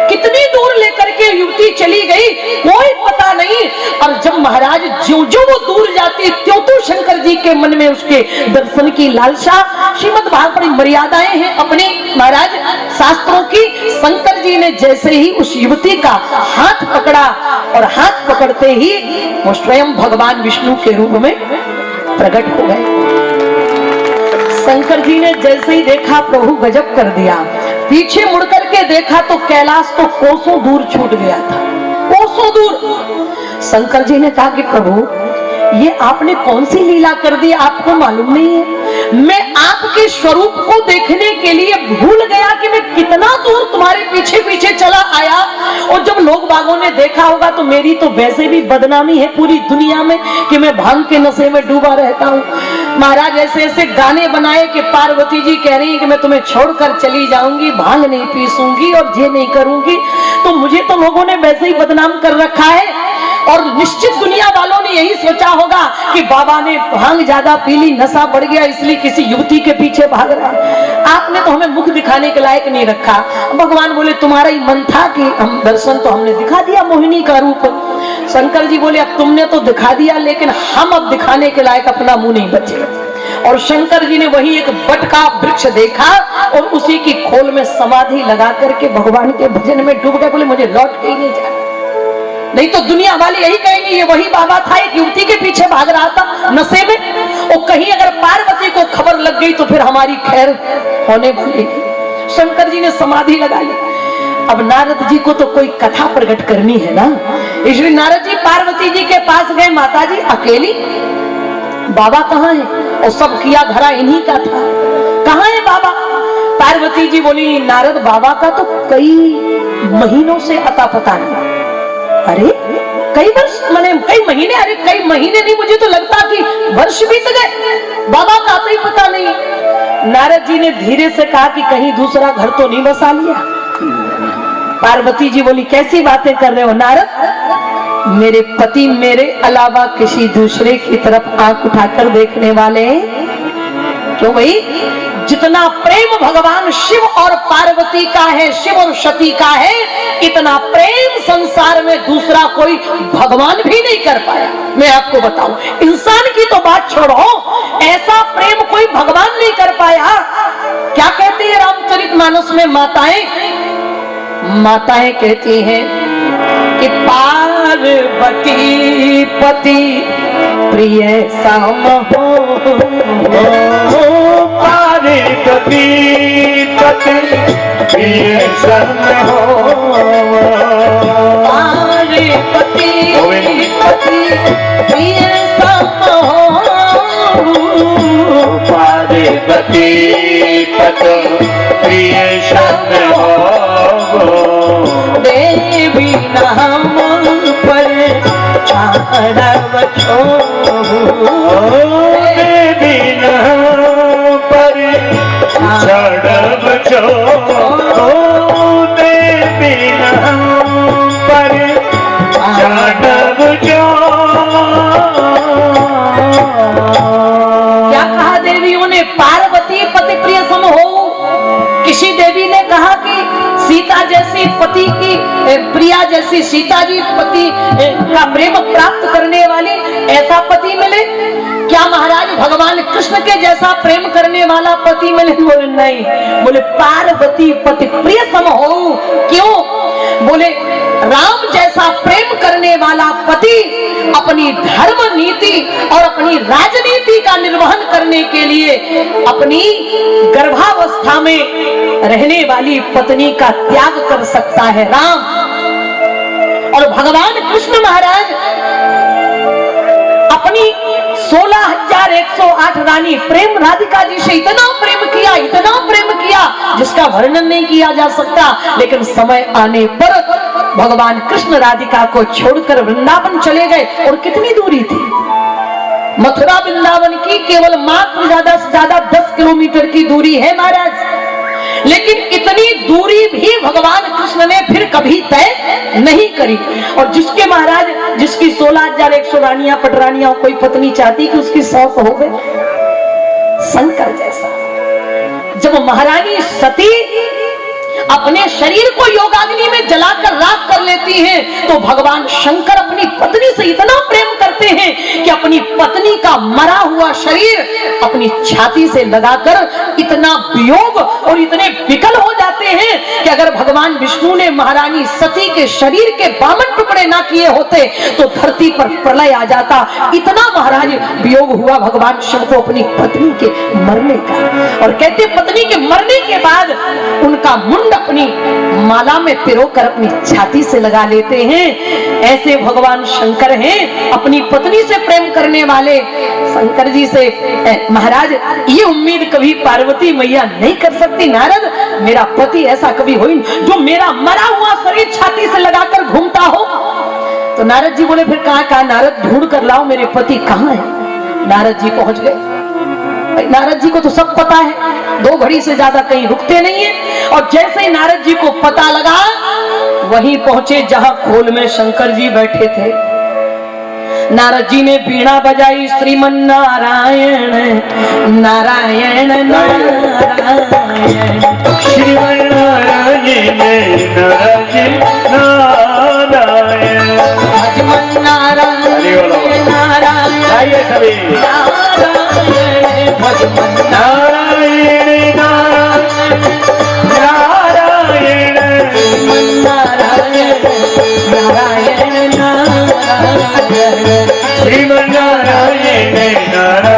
कितनी दूर लेकर के युवती चली गई कोई पता नहीं। और जब महाराज ज्यों-ज्यों वो दूर जाती त्यों-त्यों शंकर जी के मन में उसके दर्शन की लालसा। श्रीमद् भागवत में मर्यादाएं हैं अपने महाराज शास्त्रों की। शंकर जी ने जैसे ही उस युवती का हाथ पकड़ा और हाथ पकड़ते ही वो स्वयं भगवान विष्णु के रूप में प्रकट हो गए। शंकर जी ने जैसे ही देखा प्रभु गजब कर दिया, पीछे मुड़ करके देखा तो कैलाश तो कोसों दूर छूट गया था, कोसों दूर। शंकर जी ने कहा कि प्रभु ये आपने कौन सी लीला कर दी, आपको मालूम नहीं है? मैं आपके स्वरूप को देखने के लिए भूल गया कि मैं कितना दूर तुम्हारे पीछे पीछे चला आया, और जब लोग बागों ने देखा होगा तो मेरी तो वैसे भी बदनामी है पूरी दुनिया में कि मैं भांग के नशे में डूबा रहता हूँ। महाराज ऐसे ऐसे गाने बनाए कि पार्वती जी कह रही है कि मैं तुम्हें छोड़कर चली जाऊंगी, भांग नहीं पीसूंगी और ये नहीं करूंगी, तो मुझे तो लोगों ने वैसे ही बदनाम कर रखा है। और निश्चित दुनिया वालों ने यही सोचा होगा कि बाबा ने भांग ज्यादा पी ली, नशा बढ़ गया, इसलिए किसी युवती के पीछे भाग रहा। आपने तो हमें मुख दिखाने के लायक नहीं रखा। भगवान बोले तुम्हारा ही मन था कि हम दर्शन तो हमने दिखा दिया मोहिनी का रूप। शंकर जी बोले अब तुमने तो दिखा दिया, लेकिन हम अब दिखाने के लायक अपना मुंह नहीं बचे। और शंकर जी ने वही एक बट का वृक्ष देखा और उसी की खोल में समाधि लगा करके भगवान के भजन में डूब गए। बोले मुझे लौट के ही नहीं जाना, नहीं तो दुनिया वाले यही कहेंगे ये वही बाबा था, एक युवती के पीछे भाग रहा था नशे में। और कहीं अगर पार्वती को खबर लग गई तो फिर हमारी खैर होने वाली नहीं। शंकर जी ने समाधि लगा ली। अब नारद जी को तो कोई कथा प्रकट करनी है ना, इसलिए नारद जी पार्वती जी के पास गए। माता जी अकेली, बाबा कहाँ है? और सब किया धरा इन्हीं का था, कहाँ है बाबा? पार्वती जी बोली नारद बाबा का तो कई महीनों से अता पता नहीं। अरे कई वर्ष माने कई महीने? अरे कई महीने नहीं, मुझे तो लगता कि वर्ष बीत गए, बाबा का आता ही पता नहीं। नारद जी ने धीरे से कहा कि कहीं दूसरा घर तो नहीं बसा लिया? पार्वती जी बोली कैसी बातें कर रहे हो नारद, मेरे पति मेरे अलावा किसी दूसरे की तरफ आंख उठाकर देखने वाले क्यों? भाई जितना प्रेम भगवान शिव और पार्वती का है, शिव और सती का है, इतना प्रेम संसार में दूसरा कोई भगवान भी नहीं कर पाया। मैं आपको बताऊं, इंसान की तो बात छोड़ो, ऐसा प्रेम कोई भगवान नहीं कर पाया। क्या कहती है रामचरितमानस में माताएं? माताएं कहती हैं कि पार्वती पति प्रिय साम हो, पार्वती पति प्रिय सम हो, पार्वती पति प्रिय सम हो, पार्वती पति प्रिय सम हो। देवी नाम पर छाड़ब बिना पर छड़ब जो बिना पर छड़ब जो। क्या कहा देवियों ने? पार्वती पति प्रिय सम हो। किसी देवी ने कहा कि सीता जैसी पति की प्रिया जैसी सीता जी पति का प्रेम प्राप्त करने वाली ऐसा पति मिले? क्या महाराज भगवान कृष्ण के जैसा प्रेम करने वाला पति मिले? बोले नहीं। बोले पार्वती पति प्रिय सम हो। क्यों? बोले राम जैसा प्रेम करने वाला पति अपनी धर्म नीति और अपनी राजनीति का निर्वहन करने के लिए अपनी गर्भावस्था में रहने वाली पत्नी का त्याग कर सकता है राम। और भगवान कृष्ण महाराज अपनी 16,108 रानी प्रेम राधिका जी से इतना प्रेम किया जिसका वर्णन नहीं किया जा सकता। लेकिन समय आने पर भगवान कृष्ण राधिका को छोड़कर वृंदावन चले गए। और कितनी दूरी थी? मथुरा वृंदावन की केवल मात्र ज्यादा से ज्यादा 10 किलोमीटर की दूरी है महाराज। लेकिन इतनी दूरी भी भगवान कृष्ण ने फिर कभी तय नहीं करी। और जिसके महाराज जिसकी 16,100 रानियां पटरानियां कोई पत्नी चाहती कि उसकी 100 हो गए, शंकर जैसा। जब महारानी सती अपने शरीर को योगाग्नि में जलाकर राख कर लेती हैं, तो भगवान शंकर अपनी पत्नी से इतना प्रेम करते हैं कि अपनी पत्नी का मरा हुआ शरीर अपनी छाती से लगाकर इतना वियोग और इतने विकल हो जाते हैं कि अगर भगवान विष्णु ने महारानी सती के शरीर के 52 टुकड़े ना किए होते तो धरती पर प्रलय आ जाता। इतना महाराज वियोग हुआ भगवान शिव को अपनी पत्नी के मरने का। और कहते पत्नी के मरने के बाद उनका मुंड अपनी माला में पिरोकर अपनी छाती से लगा लेते हैं। ऐसे भगवान शंकर हैं, अपनी पत्नी से प्रेम करने वाले शंकर जी से महाराज ये उम्मीद कभी पार्वती मैया नहीं कर सकती। नारद, मेरा पति ऐसा कभी हो जो मेरा मरा हुआ शरीर छाती से लगाकर घूमता हो। तो नारद जी बोले फिर कहाँ नारद ढूंढ कर लाओ, मेरे पति कहाँ है? नारद जी पहुंच गए। नारद जी को तो सब पता है, 2 घड़ी से ज्यादा कहीं रुकते नहीं है। और जैसे ही नारद जी को पता लगा वहीं पहुंचे जहां खोल में शंकर जी बैठे थे। नारद जी ने बीड़ा बजाई, श्रीमन नारायण नारायण नारायण श्रीमन नारायण नारायण नारायण भजमन नारायण नारायण सभी भजमन नारायण नारायण नारायण नारायण नारायण नारायण श्रीमन नारायण नारायण